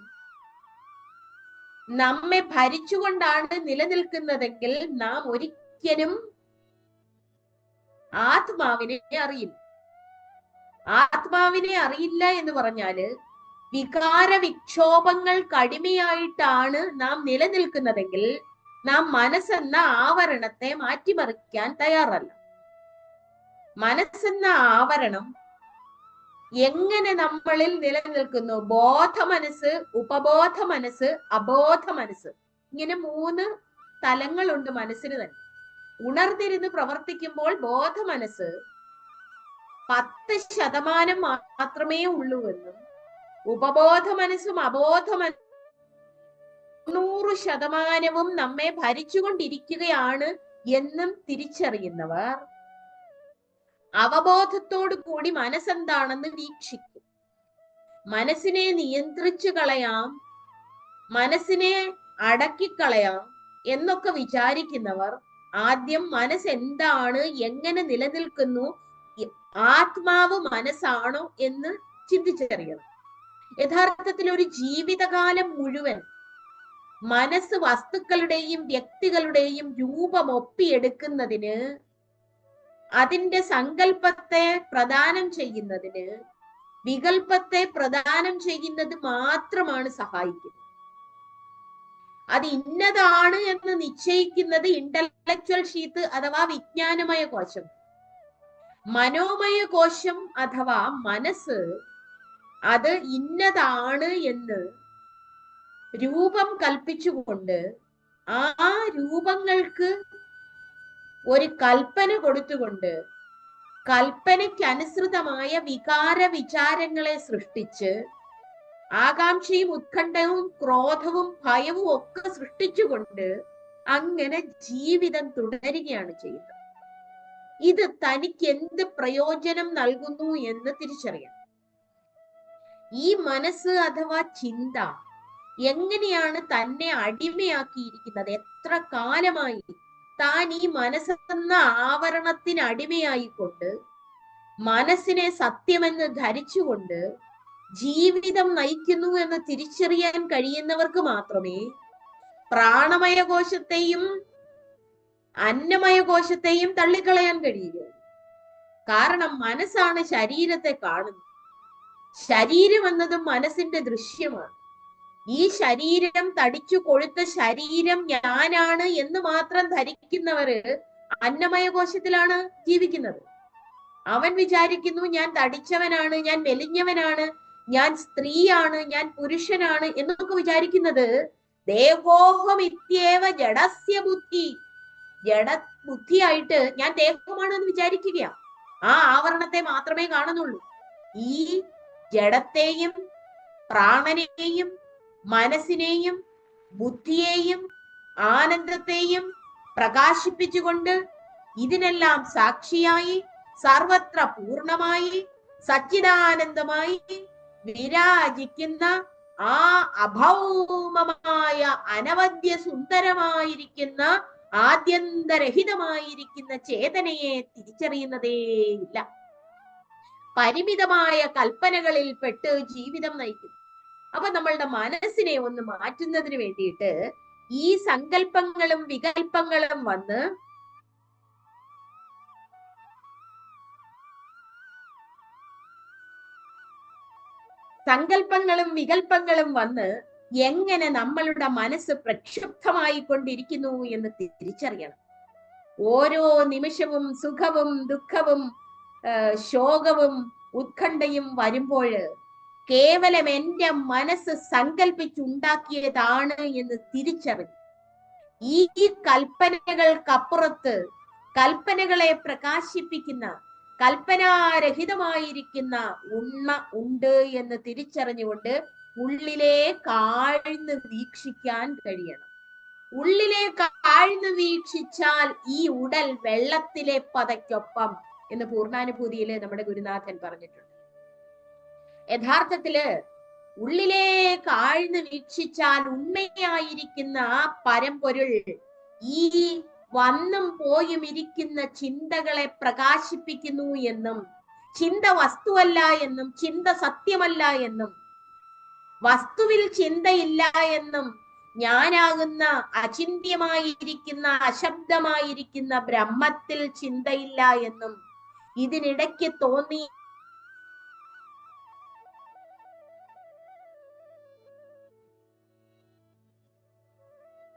നമ്മെ ഭരിച്ചുകൊണ്ടാണ് നിലനിൽക്കുന്നതെങ്കിൽ നാം ഒരിക്കലും ആത്മാവിനെ അറിയില്ല. ആത്മാവിനെ അറിയില്ല എന്ന് പറഞ്ഞാല് വികാര വിക്ഷോഭങ്ങൾക്ക് അടിമയായിട്ടാണ് നാം നിലനിൽക്കുന്നതെങ്കിൽ നാം മനസ്സെന്ന ആവരണത്തെ മാറ്റിമറിക്കാൻ തയ്യാറല്ല. മനസ്സെന്ന ആവരണം എങ്ങനെ നമ്മളിൽ നിലനിൽക്കുന്നു? ബോധ മനസ്സ്, ഉപബോധ മനസ്സ്, അബോധ മനസ്സ്, ഇങ്ങനെ 3 തലങ്ങളുണ്ട് മനസ്സിന് തന്നെ. ഉണർന്നിരുന്ന് പ്രവർത്തിക്കുമ്പോൾ ബോധ മനസ്സ് 10% മാത്രമേ ഉള്ളൂ എന്നും ഉപബോധ മനസ്സും അബോധ 100% നമ്മെ ഭരിച്ചുകൊണ്ടിരിക്കുകയാണ് എന്നും തിരിച്ചറിയുന്നവർ അവബോധത്തോടു കൂടി മനസ്സെന്താണെന്ന് വീക്ഷിക്കും. മനസ്സിനെ നിയന്ത്രിച്ചു കളയാം, മനസ്സിനെ അടക്കിക്കളയാം എന്നൊക്കെ വിചാരിക്കുന്നവർ ആദ്യം മനസ്സെന്താണ്, എങ്ങനെ നിലനിൽക്കുന്നു, ആത്മാവ് മനസ്സാണോ എന്ന് ചിന്തിച്ചറിയണം. യഥാർത്ഥത്തിൽ ഒരു ജീവിതകാലം മുഴുവൻ മനസ്സ് വസ്തുക്കളുടെയും വ്യക്തികളുടെയും രൂപം ഒപ്പിയെടുക്കുന്നതിന്, അതിന്റെ സങ്കല്പത്തെ പ്രദാനം ചെയ്യുന്നതിന്, വികല്പത്തെ പ്രദാനം ചെയ്യുന്നത് മാത്രമാണ് സഹായിക്കുന്നത്. അത് ഇന്നതാണ് എന്ന് നിശ്ചയിക്കുന്നത് ഇന്റലക്ച്വൽ ഷീത്ത് അഥവാ വിജ്ഞാനമയ കോശം. മനോമയ കോശം അഥവാ മനസ്സ് അത് ഇന്നതാണ് എന്ന് രൂപം കൽപ്പിച്ചുകൊണ്ട് ആ രൂപങ്ങൾക്ക് ഒരു കൽപ്പന കൊടുത്തുകൊണ്ട് കൽപ്പനയ്ക്കനുസൃതമായ വികാര വിചാരങ്ങളെ സൃഷ്ടിച്ച് ആകാംക്ഷയും ഉത്കണ്ഠവും ക്രോധവും ഭയവും ഒക്കെ സൃഷ്ടിച്ചുകൊണ്ട് അങ്ങനെ ജീവിതം തുടരുകയാണ് ചെയ്യുന്നത്. ഇത് തനിക്ക് എന്ത് പ്രയോജനം നൽകുന്നു എന്ന് തിരിച്ചറിയണം. ഈ മനസ്സ് അഥവാ ചിന്ത എങ്ങനെയാണ് തന്നെ അടിമയാക്കിയിരിക്കുന്നത്? എത്ര കാലമായി താൻ ഈ മനസ്സെന്ന ആവരണത്തിന് അടിമയായിക്കൊണ്ട് മനസ്സിനെ സത്യമെന്ന് ധരിച്ചുകൊണ്ട് ജീവിതം നയിക്കുന്നു എന്ന് തിരിച്ചറിയാൻ കഴിയുന്നവർക്ക് മാത്രമേ പ്രാണമയ കോശത്തെയും അന്നമയ കോശത്തെയും തള്ളിക്കളയാൻ കഴിയുകയുള്ളൂ. കാരണം മനസ്സാണ് ശരീരത്തെ കാണുന്നത്. ശരീരം എന്നതും മനസ്സിന്റെ ദൃശ്യമാണ്. ഈ ശരീരം തടിച്ചു കൊഴുത്ത ശരീരം ഞാനാണ് എന്ന് മാത്രം ധരിക്കുന്നവര് അന്നമയ കോശത്തിലാണ് ജീവിക്കുന്നത്. അവൻ വിചാരിക്കുന്നു ഞാൻ തടിച്ചവനാണ്, ഞാൻ മെലിഞ്ഞവനാണ്, ഞാൻ സ്ത്രീയാണ്, ഞാൻ പുരുഷനാണ് എന്നൊക്കെ വിചാരിക്കുന്നത് ദേഹോഹമിത്യേവ ജഡസ്യ ബുദ്ധി, ജഡ ബുദ്ധിയായിട്ട് ഞാൻ ദേഹമാണെന്ന് വിചാരിക്കുക. ആ ആവരണത്തെ മാത്രമേ കാണുന്നുള്ളൂ. ഈ ജഡത്തെയും പ്രാണനെയും മനസ്സിനെയും ബുദ്ധിയെയും ആനന്ദത്തെയും പ്രകാശിപ്പിച്ചുകൊണ്ട് ഇതിനെല്ലാം സാക്ഷിയായി സർവത്ര പൂർണമായി സച്ചിദാനന്ദമായി വിരാജിക്കുന്ന ആ അഭൗമമായ അനവദ്യ സുന്ദരമായിരിക്കുന്ന ആദ്യന്തരഹിതമായിരിക്കുന്ന ചേതനയെ തിരിച്ചറിയുന്നതേയില്ല. പരിമിതമായ കൽപ്പനകളിൽ പെട്ട് ജീവിതം നയിക്കുന്നു. അപ്പൊ നമ്മളുടെ മനസ്സിനെ ഒന്ന് മാറ്റുന്നതിന് വേണ്ടിയിട്ട് ഈ സങ്കല്പങ്ങളും വികല്പങ്ങളും വന്ന് എങ്ങനെ നമ്മളുടെ മനസ്സ് പ്രക്ഷുബ്ധമായി കൊണ്ടിരിക്കുന്നു എന്ന് തിരിച്ചറിയണം. ഓരോ നിമിഷവും സുഖവും ദുഃഖവും ശോകവും ഉത്കണ്ഠയും വരുമ്പോൾ കേവലം എന്റെ മനസ്സ് സങ്കല്പിച്ചുണ്ടാക്കിയതാണ് എന്ന് തിരിച്ചറിഞ്ഞു ഈ കൽപ്പനകൾക്കപ്പുറത്ത് കൽപ്പനകളെ പ്രകാശിപ്പിക്കുന്ന കൽപ്പനാരഹിതമായിരിക്കുന്ന ഉണ്മ ഉണ്ട് എന്ന് തിരിച്ചറിഞ്ഞുകൊണ്ട് ഉള്ളിലേക്ക് ആഴ്ന്ന് വീക്ഷിക്കാൻ കഴിയണം. ഉള്ളിലേക്ക് ആഴ്ന്ന് വീക്ഷിച്ചാൽ ഈ ഉടൽ വെള്ളത്തിലെ പതയ്ക്കൊപ്പം എന്ന് പൂർണ്ണാനുഭൂതിയില് നമ്മുടെ ഗുരുനാഥൻ പറഞ്ഞിട്ടുണ്ട്. യഥാർത്ഥത്തില് ഉള്ളിലേക്ക് ആഴ്ന്ന് വീക്ഷിച്ചാൽ ഉണ്മയായിരിക്കുന്ന ആ പരമ്പൊരുൾ ഈ വന്നും പോയും ഇരിക്കുന്ന ചിന്തകളെ പ്രകാശിപ്പിക്കുന്നു എന്നും ചിന്ത വസ്തുവല്ല എന്നും ചിന്ത സത്യമല്ല എന്നും വസ്തുവിൽ ചിന്തയില്ല എന്നും ഞാനാകുന്ന അചിന്ത്യമായിരിക്കുന്ന അശബ്ദമായിരിക്കുന്ന ബ്രഹ്മത്തിൽ ചിന്തയില്ല എന്നും ഇതിനിടയ്ക്ക് തോന്നി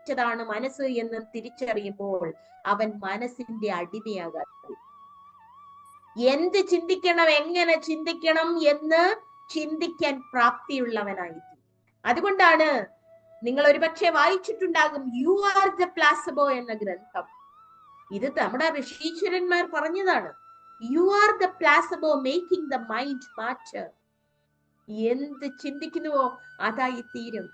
ാണ് മനസ്സ് എന്ന് തിരിച്ചറിയുമ്പോൾ അവൻ മനസ്സിന്റെ അടിമയാകാതെ എന്ത് ചിന്തിക്കണം എങ്ങനെ ചിന്തിക്കണം എന്ന് ചിന്തിക്കാൻ പ്രാപ്തിയുള്ളവനായി. അതുകൊണ്ടാണ് നിങ്ങൾ ഒരുപക്ഷെ വായിച്ചിട്ടുണ്ടാകും യു ആർ ദ പ്ലാസബോ എന്ന ഗ്രന്ഥം. ഇത് നമ്മുടെ ഋഷീശ്വരന്മാർ പറഞ്ഞതാണ്. You are the placebo making the mind matter. എന്ത് ചിന്തിക്കുന്നുവോ അതായി തീരും.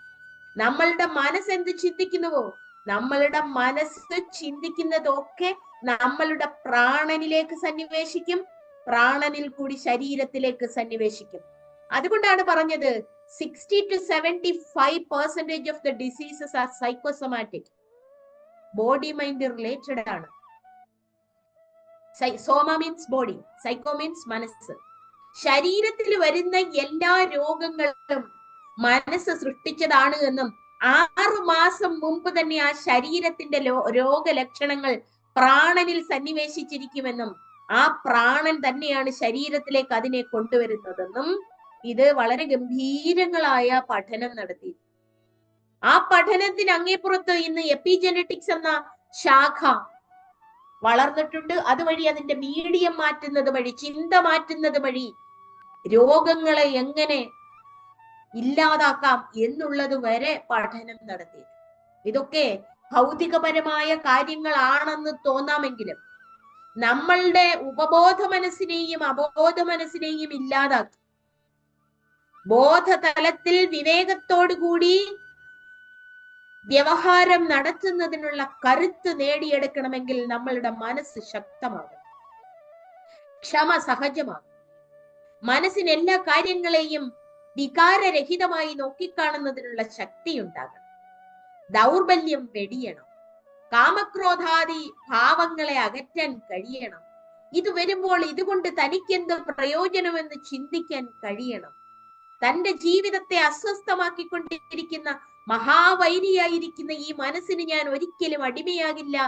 നമ്മളുടെ മനസ്സ് എന്ത് ചിന്തിക്കുന്നുവോ നമ്മളുടെ മനസ്സ് ചിന്തിക്കുന്നതൊക്കെ നമ്മളുടെ പ്രാണനിലേക്ക് സന്നിവേശിക്കും, പ്രാണനിൽ കൂടി ശരീരത്തിലേക്ക് സന്നിവേശിക്കും. അതുകൊണ്ടാണ് പറഞ്ഞത് 60 to 75% of the diseases are psychosomatic. Body mind related ആണ്. സോമ മീൻസ് ബോഡി, സൈക്കോ മീൻസ് മനസ്സ്. ശരീരത്തിൽ വരുന്ന എല്ലാ രോഗങ്ങളും മനസ്സ് സൃഷ്ടിച്ചതാണ് എന്നും 6 മാസം മുമ്പ് തന്നെ ആ ശരീരത്തിന്റെ രോഗലക്ഷണങ്ങൾ പ്രാണനിൽ സന്നിവേശിച്ചിരിക്കുമെന്നും ആ പ്രാണൻ തന്നെയാണ് ശരീരത്തിലേക്ക് അതിനെ കൊണ്ടുവരുന്നതെന്നും ഇത് വളരെ ഗംഭീരങ്ങളായ പഠനം നടത്തി. ആ പഠനത്തിന് അങ്ങേപ്പുറത്ത് ഇന്ന് എപ്പിജെനറ്റിക്സ് എന്ന ശാഖ വളർന്നിട്ടുണ്ട്. അതുവഴി അതിന്റെ മീഡിയം മാറ്റുന്നത് വഴി, ചിന്ത മാറ്റുന്നത് വഴി രോഗങ്ങളെ എങ്ങനെ ഇല്ലാതാക്കാം എന്നുള്ളത് വരെ പഠനം നടത്തി. ഇതൊക്കെ ഭൗതികപരമായ കാര്യങ്ങളാണെന്ന് തോന്നാമെങ്കിലും നമ്മളുടെ ഉപബോധ മനസ്സിനെയും അബോധ മനസ്സിനെയും ഇല്ലാതാക്കി ബോധതലത്തിൽ വിവേകത്തോടുകൂടി വ്യവഹാരം നടത്തുന്നതിനുള്ള കരുത്ത് നേടിയെടുക്കണമെങ്കിൽ നമ്മളുടെ മനസ്സ് ശക്തമാകും, ക്ഷമ സഹജമാകും. മനസ്സിന് എല്ലാ കാര്യങ്ങളെയും വികാരരഹിതമായി നോക്കിക്കാണുന്നതിനുള്ള ശക്തി ഉണ്ടാകണം. ദൗർബല്യം വെടിയണം. കാമക്രോധാദി ഭാവങ്ങളെ അകറ്റാൻ കഴിയണം. ഇത് വരുമ്പോൾ ഇതുകൊണ്ട് തനിക്കെന്ത് പ്രയോജനമെന്ന് ചിന്തിക്കാൻ കഴിയണം. തന്റെ ജീവിതത്തെ അസ്വസ്ഥമാക്കിക്കൊണ്ടിരിക്കുന്ന മഹാവൈരിയായിരിക്കുന്ന ഈ മനസ്സിന് ഞാൻ ഒരിക്കലും അടിമയാകില്ല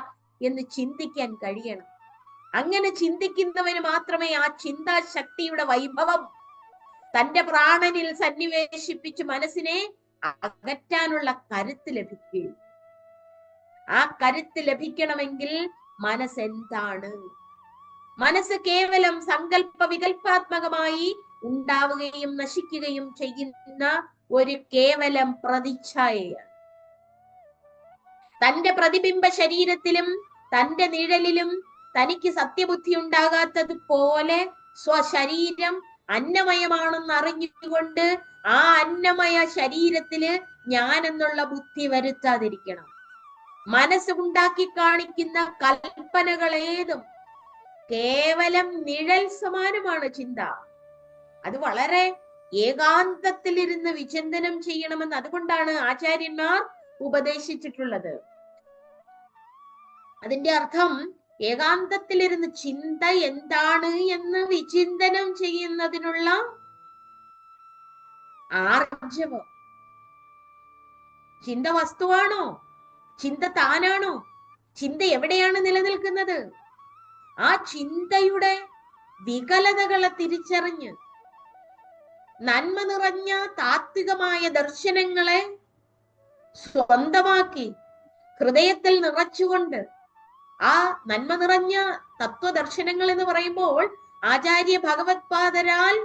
എന്ന് ചിന്തിക്കാൻ കഴിയണം. അങ്ങനെ ചിന്തിക്കുന്നവന് മാത്രമേ ആ ചിന്താശക്തിയുടെ വൈഭവം തന്റെ പ്രാണനിൽ സന്നിവേശിപ്പിച്ച് മനസ്സിനെ അകറ്റാനുള്ള കരുത്ത് ലഭിക്കുകയും. ആ കരുത്ത് ലഭിക്കണമെങ്കിൽ മനസ്സ് എന്താണ്? മനസ്സ് കേവലം സങ്കല്പ വികല്പാത്മകമായി ഉണ്ടാവുകയും നശിക്കുകയും ചെയ്യുന്ന ഒരു കേവലം പ്രതിച്ഛായയാണ്. തന്റെ പ്രതിബിംബ ശരീരത്തിലും തന്റെ നിഴലിലും തനിക്ക് സത്യബുദ്ധി ഉണ്ടാകാത്തതുപോലെ സ്വശരീരം അന്നമയമാണെന്ന് അറിഞ്ഞുകൊണ്ട് ആ അന്നമയ ശരീരത്തില് ഞാൻ എന്നുള്ള ബുദ്ധി വരുത്താതിരിക്കണം. മനസ്സ് ഉണ്ടാക്കി കാണിക്കുന്ന കൽപ്പനകളേതും കേവലം നിഴൽ സമാനമാണ് ചിന്ത. അത് വളരെ ഏകാന്തത്തിലിരുന്ന് വിചിന്തനം ചെയ്യണമെന്ന് അതുകൊണ്ടാണ് ആചാര്യന്മാർ ഉപദേശിച്ചിട്ടുള്ളത്. അതിന്റെ അർത്ഥം ഏകാന്തത്തിലിരുന്ന് ചിന്ത എന്താണ് എന്ന് വിചിന്തനം ചെയ്യുന്നതിനുള്ള ആർജവം, ചിന്ത വസ്തുവാണോ? ചിന്ത താനാണോ? ചിന്ത എവിടെയാണ് നിലനിൽക്കുന്നത്? ആ ചിന്തയുടെ വികലതകളെ തിരിച്ചറിഞ്ഞ് നന്മ നിറഞ്ഞ താത്വികമായ ദർശനങ്ങളെ സ്വന്തമാക്കി ഹൃദയത്തിൽ നിറച്ചുകൊണ്ട്, ആ നന്മ നിറഞ്ഞ തത്വദർശനങ്ങൾ എന്ന് പറയുമ്പോൾ ആചാര്യ ഭഗവത്പാദരാൽ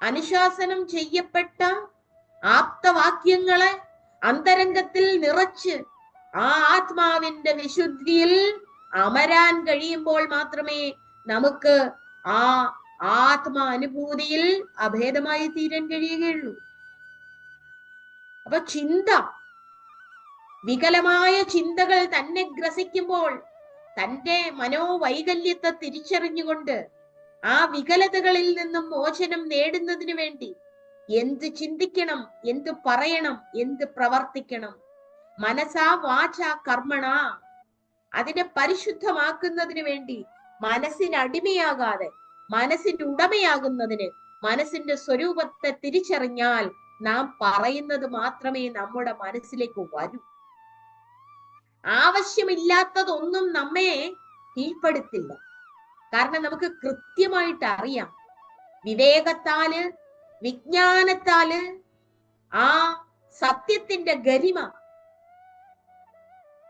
അനുശാസനം ചെയ്യപ്പെട്ട ആപ്തവാക്യങ്ങളെ അന്തരംഗത്തിൽ നിറച്ച് ആ ആത്മാവിന്റെ വിശുദ്ധിയിൽ അമരാൻ കഴിയുമ്പോൾ മാത്രമേ നമുക്ക് ആ ആത്മാനുഭൂതിയിൽ അഭേദമായി തീരാൻ കഴിയുകയുള്ളൂ. അപ്പൊ ചിന്ത, വികലമായ ചിന്തകൾ തന്നെ ഗ്രസിക്കുമ്പോൾ തന്റെ മനോവൈകല്യത്തെ തിരിച്ചറിഞ്ഞുകൊണ്ട് ആ വികലതകളിൽ നിന്നും മോചനം നേടുന്നതിന് വേണ്ടി എന്ത് ചിന്തിക്കണം, എന്ത് പറയണം, എന്ത് പ്രവർത്തിക്കണം, മനസാ വാച കർമ്മണ, അതിനെ പരിശുദ്ധമാക്കുന്നതിന് വേണ്ടി മനസ്സിന് അടിമയാകാതെ മനസ്സിന്റെ ഉടമയാകുന്നതിന് മനസ്സിന്റെ സ്വരൂപത്തെ തിരിച്ചറിഞ്ഞാൽ നാം പറയുന്നത് മാത്രമേ നമ്മുടെ മനസ്സിലേക്ക് വരൂ. ആവശ്യമില്ലാത്തതൊന്നും നമ്മെ കീഴ്പ്പെടുത്തില്ല. കാരണം നമുക്ക് കൃത്യമായിട്ട് അറിയാം, വിവേകത്താല് വിജ്ഞാനത്താല് ആ സത്യത്തിന്റെ ഗരിമ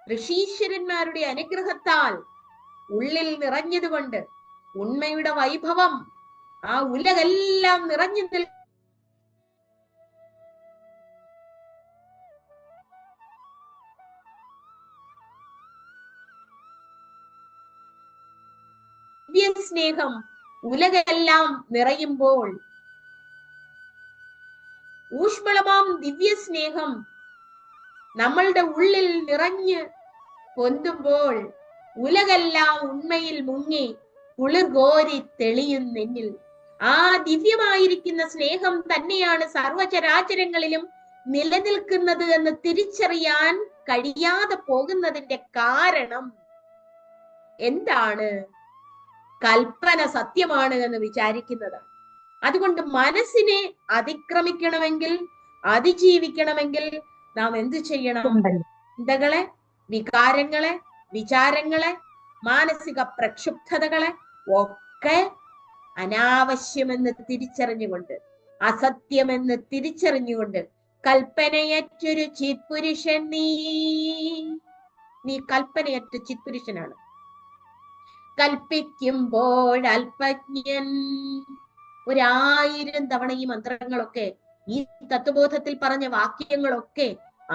ഋഷീശ്വരന്മാരുടെ അനുഗ്രഹത്താൽ ഉള്ളിൽ നിറഞ്ഞതുകൊണ്ട് ഉണ്മയുടെ വൈഭവം ആ ഉലകെല്ലാം നിറഞ്ഞു സ്നേഹം ഉലകെല്ലാം നിറയുമ്പോൾ, ഊഷ്മളമാം ദിവ്യ സ്നേഹം നമ്മളുടെ ഉള്ളിൽ നിറഞ്ഞ് പൊന്തുമ്പോൾ ഉലകെല്ലാം ഉണ്മയിൽ മുങ്ങി കുളിർകോരി തെളിയുന്നെന്നിൽ. ആ ദിവ്യമായിരിക്കുന്ന സ്നേഹം തന്നെയാണ് സർവചരാചരങ്ങളിലും നിലനിൽക്കുന്നത് എന്ന് തിരിച്ചറിയാൻ കഴിയാതെ പോകുന്നതിന്റെ കാരണം എന്താണ്? കൽപ്പന സത്യമാണ് എന്ന് വിചാരിക്കുന്നതാണ്. അതുകൊണ്ട് മനസ്സിനെ അതിക്രമിക്കണമെങ്കിൽ, അതിജീവിക്കണമെങ്കിൽ നാം എന്ത് ചെയ്യണം? ചിന്തകളെ, വികാരങ്ങളെ, വിചാരങ്ങളെ, മാനസിക പ്രക്ഷുബ്ധതകളെ ഒക്കെ അനാവശ്യമെന്ന് തിരിച്ചറിഞ്ഞുകൊണ്ട്, അസത്യമെന്ന് തിരിച്ചറിഞ്ഞുകൊണ്ട്, കൽപ്പനയറ്റൊരു ചിത്പുരുഷൻ നീ കൽപ്പനയറ്റ ചിത്പുരുഷനാണ്. കൽപ്പിക്കുമ്പോൾ അല്പജ്ഞൻ. 1000 തവണ ഈ മന്ത്രങ്ങളൊക്കെ, ഈ തത്വബോധത്തിൽ പറഞ്ഞ വാക്യങ്ങളൊക്കെ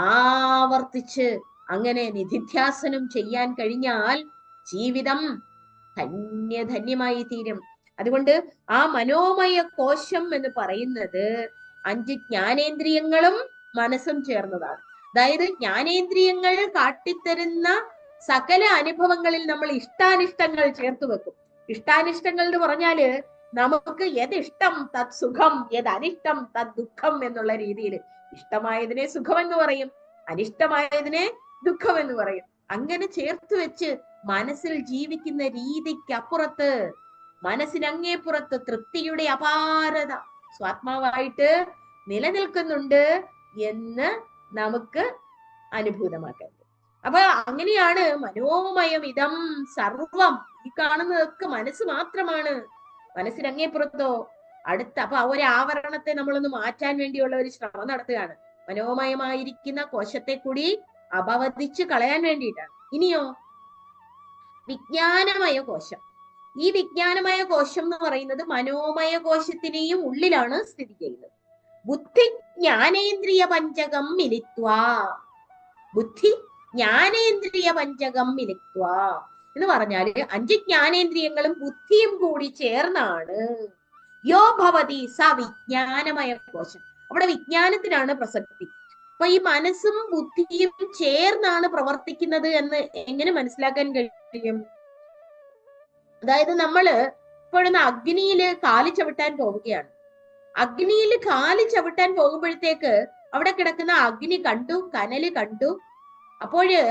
ആവർത്തിച്ച് അങ്ങനെ നിധിധ്യാസനം ചെയ്യാൻ കഴിഞ്ഞാൽ ജീവിതം ധന്യധന്യമായി തീരും. അതുകൊണ്ട് ആ മനോമയ കോശം എന്ന് പറയുന്നത് 5 ജ്ഞാനേന്ദ്രിയങ്ങളും മനസ്സും ചേർന്നതാണ്. അതായത് ജ്ഞാനേന്ദ്രിയങ്ങൾ കാട്ടിത്തരുന്ന സകല അനുഭവങ്ങളിൽ നമ്മൾ ഇഷ്ടാനിഷ്ടങ്ങൾ ചേർത്ത് വെക്കും. ഇഷ്ടാനിഷ്ടങ്ങൾ എന്ന് പറഞ്ഞാല് നമുക്ക് യതിഷ്ടം തത് സുഖം, യതനിഷ്ടം തത് ദുഃഖം എന്നുള്ള രീതിയിൽ ഇഷ്ടമായതിനെ സുഖം എന്ന് പറയും, അനിഷ്ടമായതിനെ ദുഃഖം എന്ന് പറയും. അങ്ങനെ ചേർത്ത് വെച്ച് മനസ്സിൽ ജീവിക്കുന്ന രീതിക്കപ്പുറത്ത്, മനസ്സിനങ്ങേപ്പുറത്ത് തൃപ്തിയുടെ അപാരത സ്വാത്മാവായിട്ട് നിലനിൽക്കുന്നുണ്ട് എന്ന് നമുക്ക് അനുഭൂതമാക്കാൻ. അപ്പൊ അങ്ങനെയാണ് മനോമയം ഇതം സർവം. ഈ കാണുന്നതൊക്കെ മനസ്സ് മാത്രമാണ്, മനസ്സിനങ്ങേപ്പുറത്തോ അടുത്ത. അപ്പൊ ആ ഒരു ആവരണത്തെ നമ്മളൊന്ന് മാറ്റാൻ വേണ്ടിയുള്ള ഒരു ശ്രമം നടത്തുകയാണ്. മനോമയമായിരിക്കുന്ന കോശത്തെ കൂടി അപവദിച്ച് കളയാൻ വേണ്ടിയിട്ടാണ്. ഇനിയോ വിജ്ഞാനമയ കോശം. ഈ വിജ്ഞാനമയ കോശം എന്ന് പറയുന്നത് മനോമയ കോശത്തിനെയും ഉള്ളിലാണ് സ്ഥിതി ചെയ്യുന്നത്. ബുദ്ധി ജ്ഞാനേന്ദ്രിയ പഞ്ചകം മിലിത്വാ, ബുദ്ധി ജ്ഞാനേന്ദ്രിയ പഞ്ചകം മിലിത്വാ എന്ന് പറഞ്ഞാല് 5 ജ്ഞാനേന്ദ്രിയങ്ങളും ബുദ്ധിയും കൂടി ചേർന്നാണ് യോ ഭവതി സ വിജ്ഞാനമയ കോശം. അവിടെ വിജ്ഞാനത്തിനാണ് പ്രസക്തി. അപ്പൊ ഈ മനസ്സും ബുദ്ധിയും ചേർന്നാണ് പ്രവർത്തിക്കുന്നത് എന്ന് എങ്ങനെ മനസ്സിലാക്കാൻ കഴിയും? അതായത് നമ്മള് ഇപ്പോഴൊന്ന് അഗ്നിയില് കാല് ചവിട്ടാൻ പോവുകയാണ്. അഗ്നിയിൽ കാല് ചവിട്ടാൻ പോകുമ്പോഴത്തേക്ക് അവിടെ കിടക്കുന്ന അഗ്നി കണ്ടു, കനല് കണ്ടു. അപ്പോഴ്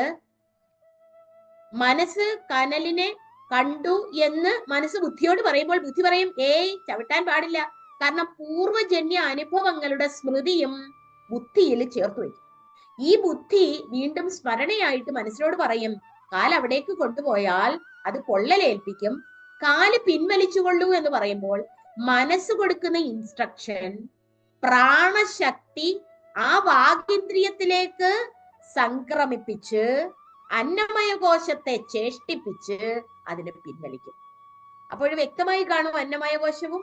മനസ്സ് കനലിനെ കണ്ടു എന്ന് മനസ്സ് ബുദ്ധിയോട് പറയുമ്പോൾ ബുദ്ധി പറയും, ഏയ് ചവിട്ടാൻ പാടില്ല. കാരണം പൂർവജന്യ അനുഭവങ്ങളുടെ സ്മൃതിയും ബുദ്ധിയിൽ ചേർത്ത് വയ്ക്കും. ഈ ബുദ്ധി വീണ്ടും സ്മരണയായിട്ട് മനസ്സിനോട് പറയും, കാൽ അവിടേക്ക് കൊണ്ടുപോയാൽ അത് പൊള്ളലേൽപ്പിക്കും, കാല് പിൻവലിച്ചുകൊള്ളൂ എന്ന് പറയുമ്പോൾ മനസ്സ് കൊടുക്കുന്ന ഇൻസ്ട്രക്ഷൻ പ്രാണശക്തി ആ വാഗേന്ദ്രിയത്തിലേക്ക് സംക്രമിപ്പിച്ച് അന്നമയ കോശത്തെ ചേഷ്ടിപ്പിച്ച് അതിനെ പിൻവലിക്കും. അപ്പോൾ വ്യക്തമായി കാണും, അന്നമയ കോശവും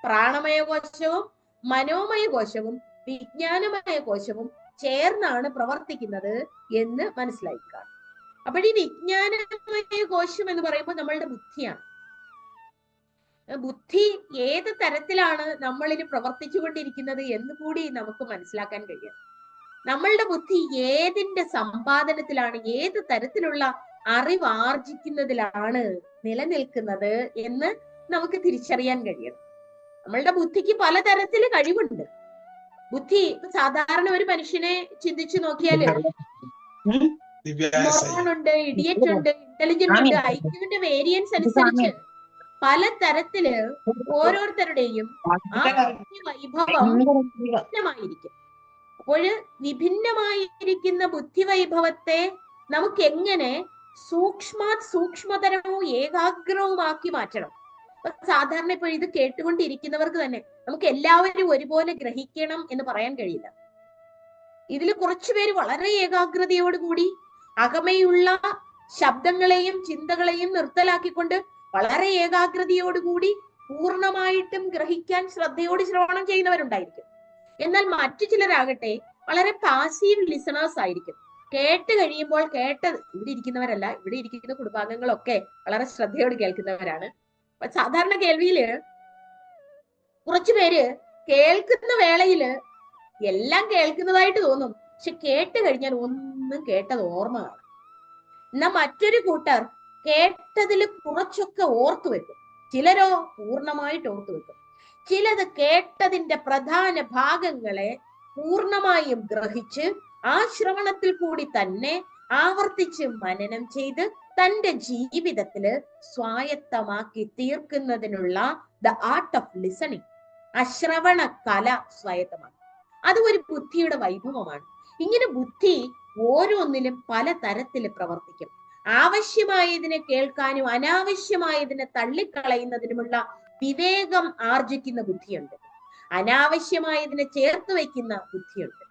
പ്രാണമയ കോശവും മനോമയ കോശവും വിജ്ഞാനമയ കോശവും ചേർന്നാണ് പ്രവർത്തിക്കുന്നത് എന്ന് മനസ്സിലായി കാണും. അപ്പോൾ ഈ വിജ്ഞാനമയ കോശം എന്ന് പറയുമ്പോൾ നമ്മളുടെ ബുദ്ധിയാണ്. ബുദ്ധി ഏത് തരത്തിലാണ് നമ്മളിൽ പ്രവർത്തിച്ചുകൊണ്ടിരിക്കുന്നത് എന്ന് കൂടി നമുക്ക് മനസ്സിലാക്കാൻ കഴിയണം. നമ്മളുടെ ബുദ്ധി ഏതിന്റെ സമ്പാദനത്തിലാണ്, ഏത് തരത്തിലുള്ള അറിവ് ആർജിക്കുന്നതിലാണ് നിലനിൽക്കുന്നത് എന്ന് നമുക്ക് തിരിച്ചറിയാൻ കഴിയണം. നമ്മളുടെ ബുദ്ധിക്ക് പലതരത്തില് കഴിവുണ്ട്. ബുദ്ധി സാധാരണ ഒരു മനുഷ്യനെ ചിന്തിച്ചു നോക്കിയാല് മൊറോൺ ഉണ്ട്, ഇഡിയറ്റ് ഉണ്ട്, ഇന്റലിജന്റ് ഉണ്ട്. ഐക്യുവിന്റെ വേരിയൻസ് അനുസരിച്ച് പല തരത്തില് ഓരോരുത്തരുടെയും ആ ബുദ്ധി വൈഭവം വിഭിന്നമായിരിക്കും. അപ്പോൾ വിഭിന്നമായിരിക്കുന്ന ബുദ്ധി വൈഭവത്തെ നമുക്ക് എങ്ങനെ സൂക്ഷ്മതരവും ഏകാഗ്രവുമാക്കി മാറ്റണം. സാധാരണ ഇപ്പോൾ ഇത് കേട്ടുകൊണ്ടിരിക്കുന്നവർക്ക് തന്നെ നമുക്ക് എല്ലാവരും ഒരുപോലെ ഗ്രഹിക്കണം എന്ന് പറയാൻ കഴിയില്ല. ഇതിൽ കുറച്ചുപേര് വളരെ ഏകാഗ്രതയോടുകൂടി അകമയുള്ള ശബ്ദങ്ങളെയും ചിന്തകളെയും നിർത്തലാക്കിക്കൊണ്ട് വളരെ ഏകാഗ്രതയോടുകൂടി പൂർണ്ണമായിട്ടും ഗ്രഹിക്കാൻ ശ്രദ്ധയോട് ശ്രവണം ചെയ്യുന്നവരുണ്ടായിരിക്കും. എന്നാൽ മറ്റു ചിലരാകട്ടെ വളരെ പാസീവ് ലിസണേഴ്സ് ആയിരിക്കും. കേട്ട് കഴിയുമ്പോൾ കേട്ടത്, ഇവിടെ ഇരിക്കുന്നവരല്ല, ഇവിടെ ഇരിക്കുന്ന കുടുംബാംഗങ്ങളൊക്കെ വളരെ ശ്രദ്ധയോട് കേൾക്കുന്നവരാണ്. സാധാരണ കേൾവിയില് കുറച്ചുപേര് കേൾക്കുന്ന വേളയില് എല്ലാം കേൾക്കുന്നതായിട്ട് തോന്നും, പക്ഷെ കേട്ട് കഴിഞ്ഞാൽ ഒന്നും കേട്ടത് ഓർമ്മ കാണും. എന്നാൽ മറ്റൊരു കൂട്ടർ കേട്ടതിൽ കുറച്ചൊക്കെ ഓർത്തു വെക്കും. ചിലരോ പൂർണ്ണമായിട്ട് ഓർത്തു വെക്കും. ചിലത് കേട്ടതിന്റെ പ്രധാന ഭാഗങ്ങളെ പൂർണ്ണമായും ഗ്രഹിച്ച് ആ ശ്രവണത്തിൽ കൂടി തന്നെ ആവർത്തിച്ച് മനനം ചെയ്ത് തന്റെ ജീവിതത്തില് സ്വായത്തമാക്കി തീർക്കുന്നതിനുള്ള ദ ആർട്ട് ഓഫ് ലിസണിങ്, അശ്രവണ കല സ്വായത്തമാണ്. അത് ഒരു ബുദ്ധിയുടെ വൈഭവമാണ്. ഇങ്ങനെ ബുദ്ധി ഓരോന്നിലും പല തരത്തിൽ പ്രവർത്തിക്കും. ആവശ്യമായതിനെ കേൾക്കാനും അനാവശ്യമായതിനെ തള്ളിക്കളയുന്നതിനുമുള്ള വിവേകം ആർജിക്കുന്ന ബുദ്ധിയുണ്ട്. അനാവശ്യമായതിനെ ചേർത്ത് വയ്ക്കുന്ന ബുദ്ധിയുണ്ട്.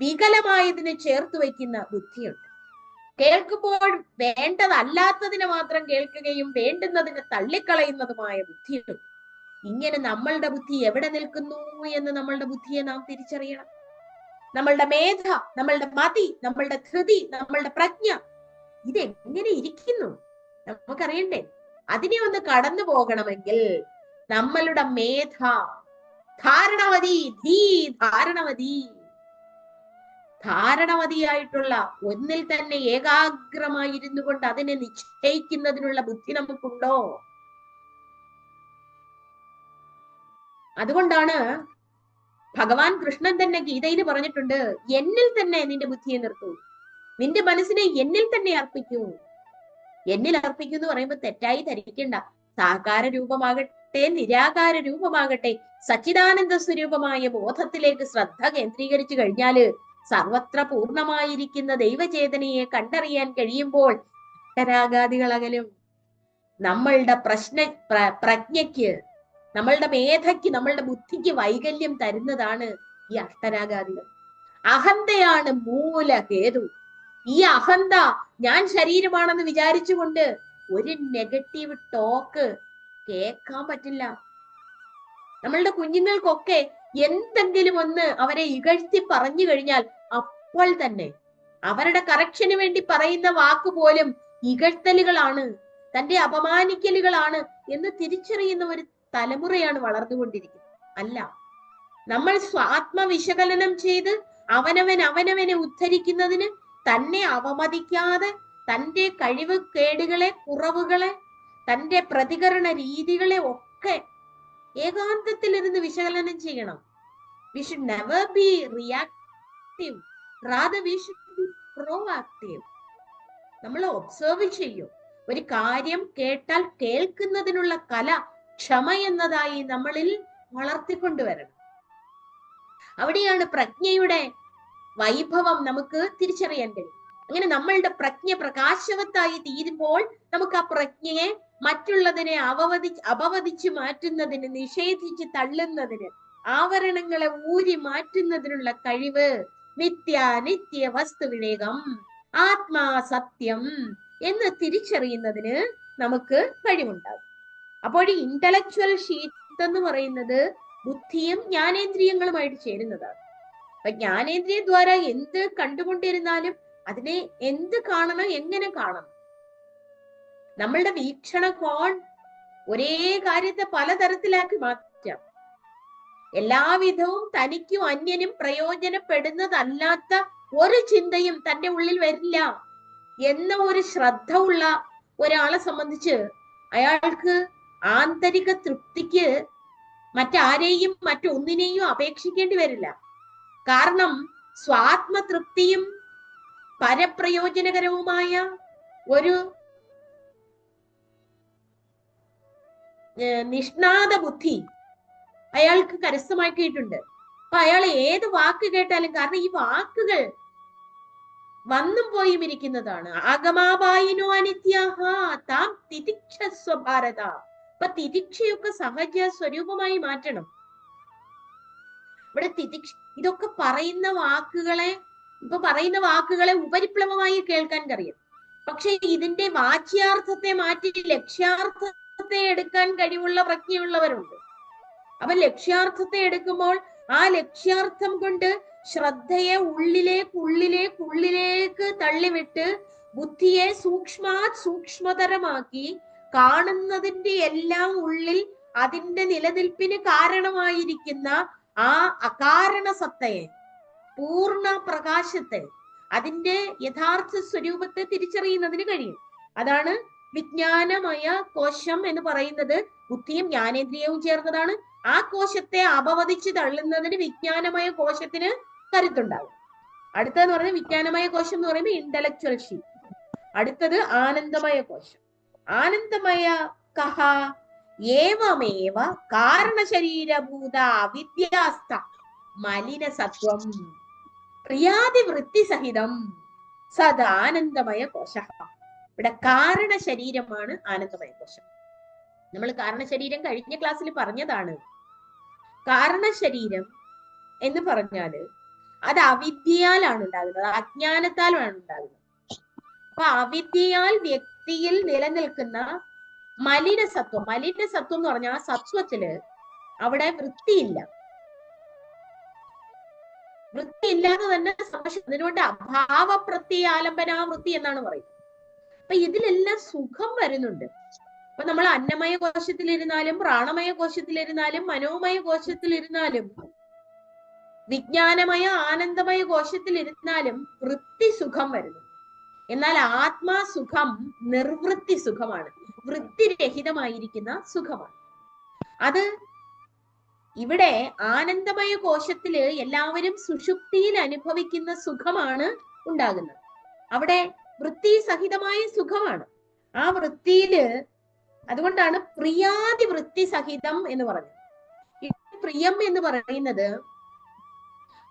വികലമായതിനെ ചേർത്ത് വയ്ക്കുന്ന ബുദ്ധിയുണ്ട്. കേൾക്കുമ്പോൾ വേണ്ടതല്ലാത്തതിനെ മാത്രം കേൾക്കുകയും വേണ്ടുന്നതിനെ തള്ളിക്കളയുന്നതുമായ ബുദ്ധിയുണ്ട്. ഇങ്ങനെ നമ്മളുടെ ബുദ്ധി എവിടെ നിൽക്കുന്നു എന്ന് നമ്മളുടെ ബുദ്ധിയെ നാം തിരിച്ചറിയണം. നമ്മളുടെ മേധ, നമ്മളുടെ മതി, നമ്മളുടെ ധൃതി, നമ്മളുടെ പ്രജ്ഞ ഇതെങ്ങനെ ഇരിക്കുന്നു നമുക്കറിയണ്ടേ? അതിനെ ഒന്ന് കടന്നു പോകണമെങ്കിൽ നമ്മളുടെ മേധ ധാരണവതിയായിട്ടുള്ള ഒന്നിൽ തന്നെ ഏകാഗ്രമായിരുന്നു കൊണ്ട് അതിനെ നിശ്ചയിക്കുന്നതിനുള്ള ബുദ്ധി നമുക്കുണ്ടോ? അതുകൊണ്ടാണ് ഭഗവാൻ കൃഷ്ണൻ തന്നെ ഗീതയിൽ പറഞ്ഞിട്ടുണ്ട്, എന്നിൽ തന്നെ നിന്റെ ബുദ്ധിയെ നിർത്തൂ, നിന്റെ മനസ്സിനെ എന്നിൽ തന്നെ അർപ്പിക്കൂ. എന്നിൽ അർപ്പിക്കൂ എന്ന് പറയുമ്പോൾ തെറ്റായി ധരിക്കണ്ട. സാകാര രൂപമാകട്ടെ നിരാകാര രൂപമാകട്ടെ സച്ചിദാനന്ദ സ്വരൂപമായ ബോധത്തിലേക്ക് ശ്രദ്ധ കേന്ദ്രീകരിച്ചു കഴിഞ്ഞാല് സർവത്ര പൂർണ്ണമായിരിക്കുന്ന ദൈവചേതനയെ കണ്ടറിയാൻ കഴിയുമ്പോൾ അഷ്ടരാഗാദികൾ അകലും. നമ്മളുടെ പ്രജ്ഞയ്ക്ക്, നമ്മളുടെ മേധയ്ക്ക്, നമ്മളുടെ ബുദ്ധിക്ക് വൈകല്യം തരുന്നതാണ് ഈ അഷ്ടരാഗാദികൾ. അഹന്തയാണ് മൂലഹേതു. ഈ അഹന്ത ഞാൻ ശരീരമാണെന്ന് വിചാരിച്ചുകൊണ്ട് ഒരു നെഗറ്റീവ് ടോക്ക് കേൾക്കാൻ പറ്റില്ല. നമ്മളുടെ കുഞ്ഞുങ്ങൾക്കൊക്കെ എന്തെങ്കിലും ഒന്ന് അവരെ ഇകഴ്ത്തി പറഞ്ഞു കഴിഞ്ഞാൽ അപ്പോൾ തന്നെ അവരുടെ കറക്ഷന് വേണ്ടി പറയുന്ന വാക്ക് പോലും ഇകഴ്ത്തലുകളാണ്, തന്റെ അപമാനിക്കലുകളാണ് എന്ന് തിരിച്ചറിയുന്ന ഒരു തലമുറയാണ് വളർന്നുകൊണ്ടിരിക്കുന്നത്. അല്ല, നമ്മൾ ആത്മവിശകലനം ചെയ്ത് അവനവനെ ഉദ്ധരിക്കുന്നതിന് തന്നെ അവമതിക്കാതെ തന്റെ കഴിവ് കേടുകളെ, കുറവുകളെ, തന്റെ പ്രതികരണ രീതികളെ ഒക്കെ ഏകാന്തത്തിലിരുന്ന് വിശകലനം ചെയ്യണം. We should never be reactive, rather we should be proactive. നമ്മൾ ഒബ്സർവ് ചെയ്യും. ഒരു കാര്യം കേട്ടാൽ കേൾക്കുന്നതിനുള്ള കല, ക്ഷമ എന്നതായി നമ്മളിൽ വളർത്തിക്കൊണ്ടുവരണം. അവിടെയാണ് പ്രജ്ഞയുടെ വൈഭവം നമുക്ക് തിരിച്ചറിയാൻ കഴിയും. അങ്ങനെ നമ്മളുടെ പ്രജ്ഞ പ്രകാശവത്തായി തീരുമ്പോൾ നമുക്ക് ആ പ്രജ്ഞയെ മറ്റുള്ളതിനെ അപവദിച്ചു മാറ്റുന്നതിന്, നിഷേധിച്ച് തള്ളുന്നതിന്, ആവരണങ്ങളെ ഊരി മാറ്റുന്നതിനുള്ള കഴിവ്, നിത്യ വസ്തു വിവേകം, ആത്മാ സത്യം എന്ന് തിരിച്ചറിയുന്നതിന് നമുക്ക് കഴിവുണ്ടാകും. അപ്പോൾ ഈ ഇന്റലക്ച്വൽ ഷീറ്റ് എന്ന് പറയുന്നത് ബുദ്ധിയും ജ്ഞാനേന്ദ്രിയങ്ങളുമായിട്ട് ചേരുന്നതാണ്. അപ്പൊ ജ്ഞാനേന്ദ്രിയ ദ്വാര എന്ത് കണ്ടുകൊണ്ടിരുന്നാലും അതിനെ എന്ത് കാണണം, എങ്ങനെ കാണണം, നമ്മളുടെ വീക്ഷണകോൺ ഒരേ കാര്യത്തെ പലതരത്തിലാക്കി മാറ്റാം. എല്ലാവിധവും തനിക്കും അന്യനും പ്രയോജനപ്പെടുന്നതല്ലാത്ത ഒരു ചിന്തയും തന്റെ ഉള്ളിൽ വരില്ല എന്ന ഒരു ശ്രദ്ധ ഉള്ള ഒരാളെ സംബന്ധിച്ച് അയാൾക്ക് ആന്തരിക തൃപ്തിക്ക് മറ്റാരെയും മറ്റൊന്നിനെയും അപേക്ഷിക്കേണ്ടി വരില്ല. കാരണം സ്വാത്മതൃപ്തിയും പരപ്രയോജനകരവുമായ ഒരു നിഷ്ണാത ബുദ്ധി അയാൾക്ക് കരസ്ഥമാക്കിയിട്ടുണ്ട്. അപ്പൊ അയാൾ ഏത് വാക്ക് കേട്ടാലും, കാരണം ഈ വാക്കുകൾ വന്നും പോയും ഇരിക്കുന്നതാണ്. ആഗമാപായിനോ അനിത്യാഹ താം തിതിക്ഷസ്വ ഭാരത. അപ്പൊ തിതിക്ഷയൊക്കെ സഹജ സ്വരൂപമായി മാറ്റണം. ഇവിടെ ഇതൊക്കെ പറയുന്ന വാക്കുകളെ ഉപരിപ്ലവമായി കേൾക്കാൻ കഴിയും. പക്ഷെ ഇതിന്റെ വാച്യാർത്ഥത്തെ മാറ്റി ലക്ഷ്യാർത്ഥത്തെ എടുക്കാൻ കഴിവുള്ള പ്രജ്ഞയുള്ളവരുണ്ട്. അപ്പൊ ലക്ഷ്യാർത്ഥത്തെ എടുക്കുമ്പോൾ ആ ലക്ഷ്യാർത്ഥം കൊണ്ട് ശ്രദ്ധയെ ഉള്ളിലേക്ക് തള്ളിവിട്ട് ബുദ്ധിയെ സൂക്ഷ്മതരമാക്കി കാണുന്നതിന്റെ എല്ലാം ഉള്ളിൽ അതിന്റെ നിലനിൽപ്പിന് കാരണമായിരിക്കുന്ന ആ അകാരണ സത്തയെ, പൂർണ്ണ പ്രകാശത്തെ, അതിന്റെ യഥാർത്ഥ സ്വരൂപത്തെ തിരിച്ചറിയുന്നതിന് കഴിയും. അതാണ് വിജ്ഞാനമയ കോശം എന്ന് പറയുന്നത്. ബുദ്ധിയും ജ്ഞാനേന്ദ്രിയവും ചേർന്നതാണ്. ആ കോശത്തെ അപവദിച്ച് തള്ളുന്നതിന് വിജ്ഞാനമയ കോശത്തിന് കരുത്തുണ്ടാകും. അടുത്തതെന്ന് പറയുന്നത് വിജ്ഞാനമയ കോശം എന്ന് പറയുമ്പോൾ ഇന്റലക്ച്വൽ ഷീറ്റ്. അടുത്തത് ആനന്ദമയ കോശം. ആനന്ദമയ കഹ ഏവമേവ കാരണശരീരഭൂത അവിദ്യാസ്ഥ മലിനസത്വം പ്രിയാതിവൃത്തി സഹിതം സദാനന്ദമയ കോശ. ഇവിടെ കാരണ ശരീരമാണ് ആനന്ദമയ കോശം. നമ്മൾ കാരണശരീരം കഴിഞ്ഞ ക്ലാസ്സിൽ പറഞ്ഞതാണ്. കാരണശരീരം എന്ന് പറഞ്ഞാല് അത് അവിദ്യയാലാണ് ഉണ്ടാകുന്നത്, അജ്ഞാനത്താലാണ് ഉണ്ടാകുന്നത്. അപ്പൊ അവിദ്യയാൽ വ്യക്തിയിൽ നിലനിൽക്കുന്ന മലിനസത്വം എന്ന് പറഞ്ഞാൽ ആ സത്വത്തില് അവിടെ വൃത്തിയില്ല. വൃത്തിയില്ലാതെ തന്നെ അതിനുകൊണ്ട് അഭാവപ്രത്യാലംബനാവൃത്തി എന്നാണ് പറയുന്നത്. അപ്പൊ ഇതിലെല്ലാം സുഖം വരുന്നുണ്ട്. അപ്പൊ നമ്മൾ അന്നമയ കോശത്തിലിരുന്നാലും പ്രാണമയ കോശത്തിലിരുന്നാലും മനോമയ കോശത്തിലിരുന്നാലും വിജ്ഞാനമയ ആനന്ദമയ കോശത്തിലിരുന്നാലും വൃത്തി സുഖം വരുന്നു. എന്നാൽ ആത്മാസുഖം നിർവൃത്തി സുഖമാണ്, വൃത്തിരഹിതമായിരിക്കുന്ന സുഖമാണ്. അത് ഇവിടെ ആനന്ദമയ കോശത്തില് എല്ലാവരും സുഷുപ്തിയിൽ അനുഭവിക്കുന്ന സുഖമാണ് ഉണ്ടാകുന്നത്. അവിടെ വൃത്തി സഹിതമായ സുഖമാണ്. ആ വൃത്തിയില് അതുകൊണ്ടാണ് പ്രിയാതി വൃത്തി സഹിതം എന്ന് പറഞ്ഞത്. പ്രിയം എന്ന് പറയുന്നത്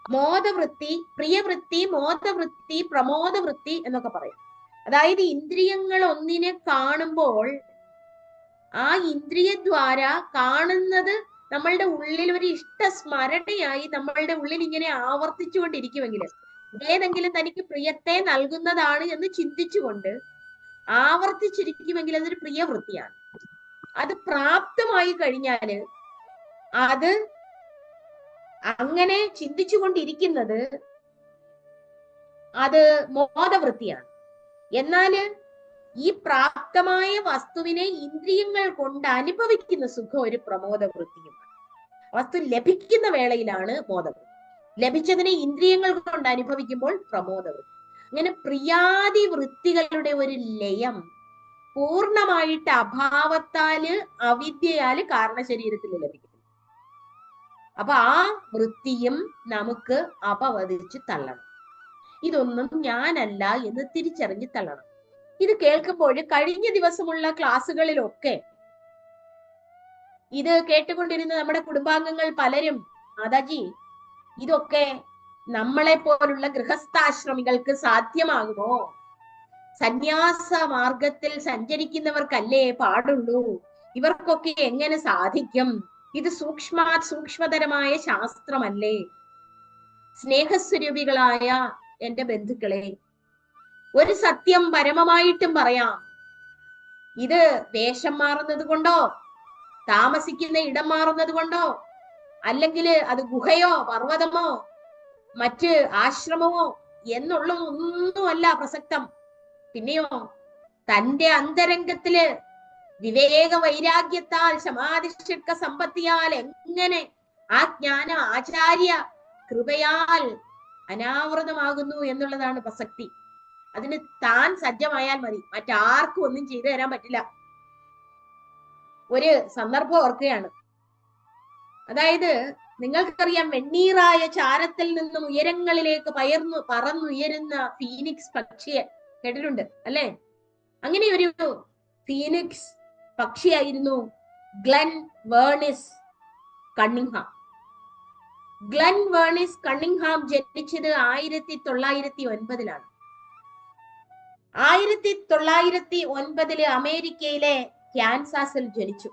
മോദവൃത്തി, പ്രിയവൃത്തി, മോദവൃത്തി, പ്രമോദവൃത്തി എന്നൊക്കെ പറയും. അതായത് ഇന്ദ്രിയങ്ങൾ ഒന്നിനെ കാണുമ്പോൾ ആ ഇന്ദ്രിയദ്വാര കാണുന്നത് നമ്മളുടെ ഉള്ളിൽ ഒരു ഇഷ്ടസ്മരണയായി നമ്മളുടെ ഉള്ളിൽ ഇങ്ങനെ ആവർത്തിച്ചുകൊണ്ടിരിക്കുമെങ്കിൽ, ഏതെങ്കിലും തനിക്ക് പ്രിയത്തെ നൽകുന്നതാണ് എന്ന് ചിന്തിച്ചുകൊണ്ട് ആവർത്തിച്ചിരിക്കുമെങ്കിൽ അതൊരു പ്രിയവൃത്തിയാണ്. അത് പ്രാപ്തമായി കഴിഞ്ഞാല് അത് അങ്ങനെ ചിന്തിച്ചുകൊണ്ടിരിക്കുന്നത് അത് മോദവൃത്തിയാണ്. എന്നാല് ഈ പ്രാപ്തമായ വസ്തുവിനെ ഇന്ദ്രിയങ്ങൾ കൊണ്ട് അനുഭവിക്കുന്ന സുഖം ഒരു പ്രമോദവൃത്തിയുമാണ്. വസ്തു ലഭിക്കുന്ന വേളയിലാണ് മോദവൃത്തി, ലഭിച്ചതിനെ ഇന്ദ്രിയങ്ങൾ കൊണ്ട് അനുഭവിക്കുമ്പോൾ പ്രമോദവൃത്തി. അങ്ങനെ പ്രിയാതി വൃത്തികളുടെ ഒരു ലയം പൂർണ്ണമായിട്ട് അഭാവത്താല് അവിദ്യയാല് കാരണശരീരത്തിൽ ലഭിക്കുന്നു. അപ്പൊ ആ വൃത്തിയും നമുക്ക് അപവദിച്ച് തള്ളണം. ഇതൊന്നും ഞാനല്ല എന്ന് തിരിച്ചറിഞ്ഞ് തള്ളണം. ഇത് കേൾക്കുമ്പോൾ കഴിഞ്ഞ ദിവസമുള്ള ക്ലാസ്സുകളിലൊക്കെ ഇത് കേട്ടുകൊണ്ടിരുന്ന നമ്മുടെ കുടുംബാംഗങ്ങൾ പലരും, മാതാജി ഇതൊക്കെ നമ്മളെ പോലുള്ള ഗൃഹസ്ഥാശ്രമികൾക്ക് സാധ്യമാകുമോ? സന്യാസ മാർഗത്തിൽ സഞ്ചരിക്കുന്നവർക്കല്ലേ പാടുള്ളൂ. ഇവർക്കൊക്കെ എങ്ങനെ സാധിക്കും? ഇത് സൂക്ഷ്മതരമായ ശാസ്ത്രമല്ലേ? സ്നേഹസ്വരൂപികളായ എന്റെ ബന്ധുക്കളെ, ഒരു സത്യം പരമമായിട്ടും പറയാം. ഇത് വേഷം മാറുന്നത് കൊണ്ടോ, താമസിക്കുന്ന ഇടം മാറുന്നത് കൊണ്ടോ, അല്ലെങ്കിൽ അത് ഗുഹയോ പർവ്വതമോ മറ്റ് ആശ്രമമോ എന്നുള്ളതൊന്നുമല്ല പ്രസക്തം. പിന്നെയോ തന്റെ അന്തരംഗത്തില് വിവേക വൈരാഗ്യത്താൽ സമാധിഷ്ഠ സമ്പത്തിയാൽ എങ്ങനെ ആ ജ്ഞാനം ആചാര്യ കൃപയാൽ അനാവൃതമാകുന്നു എന്നുള്ളതാണ് പ്രസക്തി. അതിന് താൻ സജ്ജമായാൽ മതി, മറ്റാർക്കും ഒന്നും ചെയ്തു തരാൻ പറ്റില്ല. ഒരു സന്ദർഭം ഓർക്കുകയാണ്. അതായത് നിങ്ങൾക്കറിയാം, വെണ്ണീറായ ചാരത്തിൽ നിന്നും ഉയരങ്ങളിലേക്ക് പറന്നുയരുന്ന ഫീനിക്സ് പക്ഷിയെ കേട്ടിട്ടുണ്ട് അല്ലെ? അങ്ങനെ ഒരു ഫീനിക്സ് പക്ഷിയായിരുന്നു Glenn Verniss Cunningham. Glenn Verniss Cunningham ജനിച്ചത് 1909 1909 അമേരിക്കയിലെ കാൻസാസിൽ ജനിച്ചു.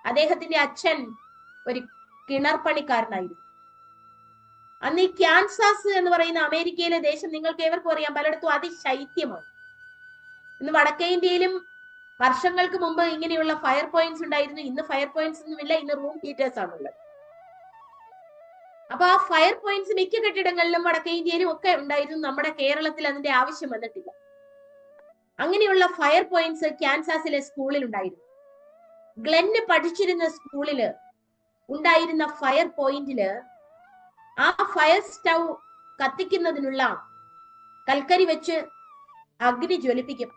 അദ്ദേഹത്തിന്റെ അച്ഛൻ ഒരു കിണർപ്പണിക്കാരനായിരുന്നു. അന്ന് ഈ കാൻസാസ് എന്ന് പറയുന്ന അമേരിക്കയിലെ ദേശം നിങ്ങൾക്ക് ഏവർക്കും അറിയാം, പലയിടത്തും അതിശൈത്യമാണ്. ഇന്ന് വടക്കേ ഇന്ത്യയിലും വർഷങ്ങൾക്ക് മുമ്പ് ഇങ്ങനെയുള്ള ഫയർ പോയിന്റ്സ് ഉണ്ടായിരുന്നു. ഇന്ന് ഫയർ പോയിന്റ്സ് ഒന്നുമില്ല, ഇന്ന് റൂം ഹീറ്റേഴ്സ് ആണുള്ളത്. അപ്പൊ ആ ഫയർ പോയിന്റ്സ് മിക്ക കെട്ടിടങ്ങളിലും വടക്കേ ഇന്ത്യയിലും ഒക്കെ ഉണ്ടായിരുന്നു. നമ്മുടെ കേരളത്തിൽ അതിന്റെ ആവശ്യം വന്നിട്ടില്ല. അങ്ങനെയുള്ള ഫയർ പോയിന്റ്സ് കാൻസാസിലെ സ്കൂളിൽ ഉണ്ടായിരുന്നു. ഗ്ലെന്ന് പഠിച്ചിരുന്ന സ്കൂളില് ഉണ്ടായിരുന്ന ഫയർ പോയിന്റില് ആ ഫയർ സ്റ്റൗ കത്തിക്കുന്നതിനുള്ള കൽക്കരി വെച്ച് അഗ്നി ജ്വലിപ്പിക്കും.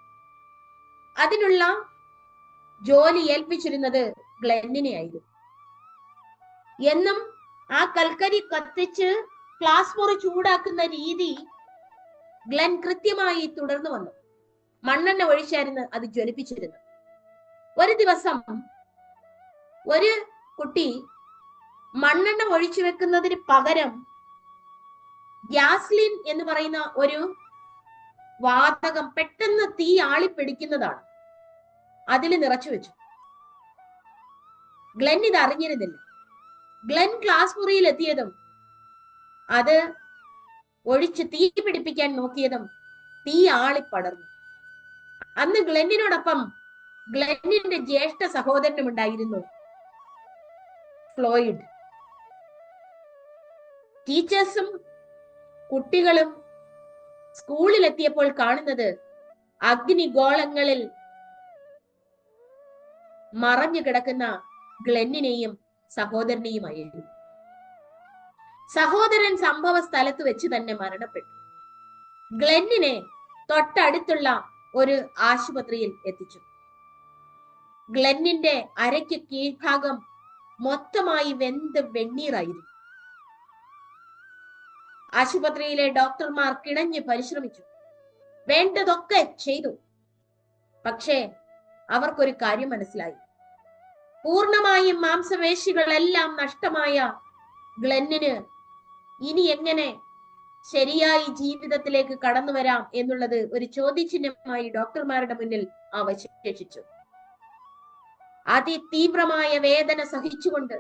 അതിനുള്ള ജോലി ഏൽപ്പിച്ചിരുന്നത് ഗ്ലെന്നിനെ ആയിരുന്നു. എന്നും ആ കൽക്കരി കത്തിച്ച് ക്ലാസ് മുറി ചൂടാക്കുന്ന രീതി ഗ്ലെൻ കൃത്യമായി തുടർന്നു വന്നു. മണ്ണെണ്ണ ഒഴിച്ചായിരുന്നു അത് ജ്വലിപ്പിച്ചിരുന്നത്. ഒരു ദിവസം ഒരു കുട്ടി മണ്ണെണ്ണ ഒഴിച്ചു വെക്കുന്നതിന് പകരം ഗ്യാസ്ലിൻ എന്ന് പറയുന്ന ഒരു വാതകം പെട്ടെന്ന് തീ ആളിപ്പിടിക്കുന്നതാണ്, അതിൽ നിറച്ചു വെച്ചു. ഗ്ലെൻ ഇത് അറിഞ്ഞിരുന്നില്ല. ഗ്ലെൻ ക്ലാസ് മുറിയിൽ എത്തിയതും അത് ഒഴിച്ച് തീ പിടിപ്പിക്കാൻ നോക്കിയതും തീ ആളിപ്പടർന്നു. അന്ന് ഗ്ലെന്നിനോടൊപ്പം ഗ്ലെന്നിന്റെ ജ്യേഷ്ഠ സഹോദരനും ഉണ്ടായിരുന്നു, ഫ്ലോയിഡ്. ടീച്ചേഴ്സും കുട്ടികളും സ്കൂളിലെത്തിയപ്പോൾ കാണുന്നത് അഗ്നിഗോളങ്ങളിൽ മറഞ്ഞു കിടക്കുന്ന ഗ്ലെന്നിനെയും സഹോദരനെയുമായിരുന്നു. സഹോദരൻ സംഭവ സ്ഥലത്ത് വെച്ച് തന്നെ മരണപ്പെട്ടു. ഗ്ലെന്നിനെ തൊട്ടടുത്തുള്ള ഒരു ആശുപത്രിയിൽ എത്തിച്ചു. ഗ്ലെന്നിന്റെ അരയ്ക്ക് കീഴ്ഭാഗം മൊത്തമായി വെന്ത് വെണ്ണീറായിരുന്നു. ആശുപത്രിയിലെ ഡോക്ടർമാർ കിണഞ്ഞ് പരിശ്രമിച്ചു, വേണ്ടതൊക്കെ ചെയ്തു. പക്ഷേ അവർക്കൊരു കാര്യം മനസ്സിലായി. പൂർണ്ണമായും മാംസപേശികളെല്ലാം നഷ്ടമായ ഗ്ലെന്നിന് ഇനി എങ്ങനെ ശരിയായി ജീവിതത്തിലേക്ക് കടന്നു വരാം എന്നുള്ളത് ഒരു ചോദ്യചിഹ്നമായി ഡോക്ടർമാരുടെ മുന്നിൽ അവശേഷിച്ചു. അതിതീവ്രമായ വേദന സഹിച്ചുകൊണ്ട്,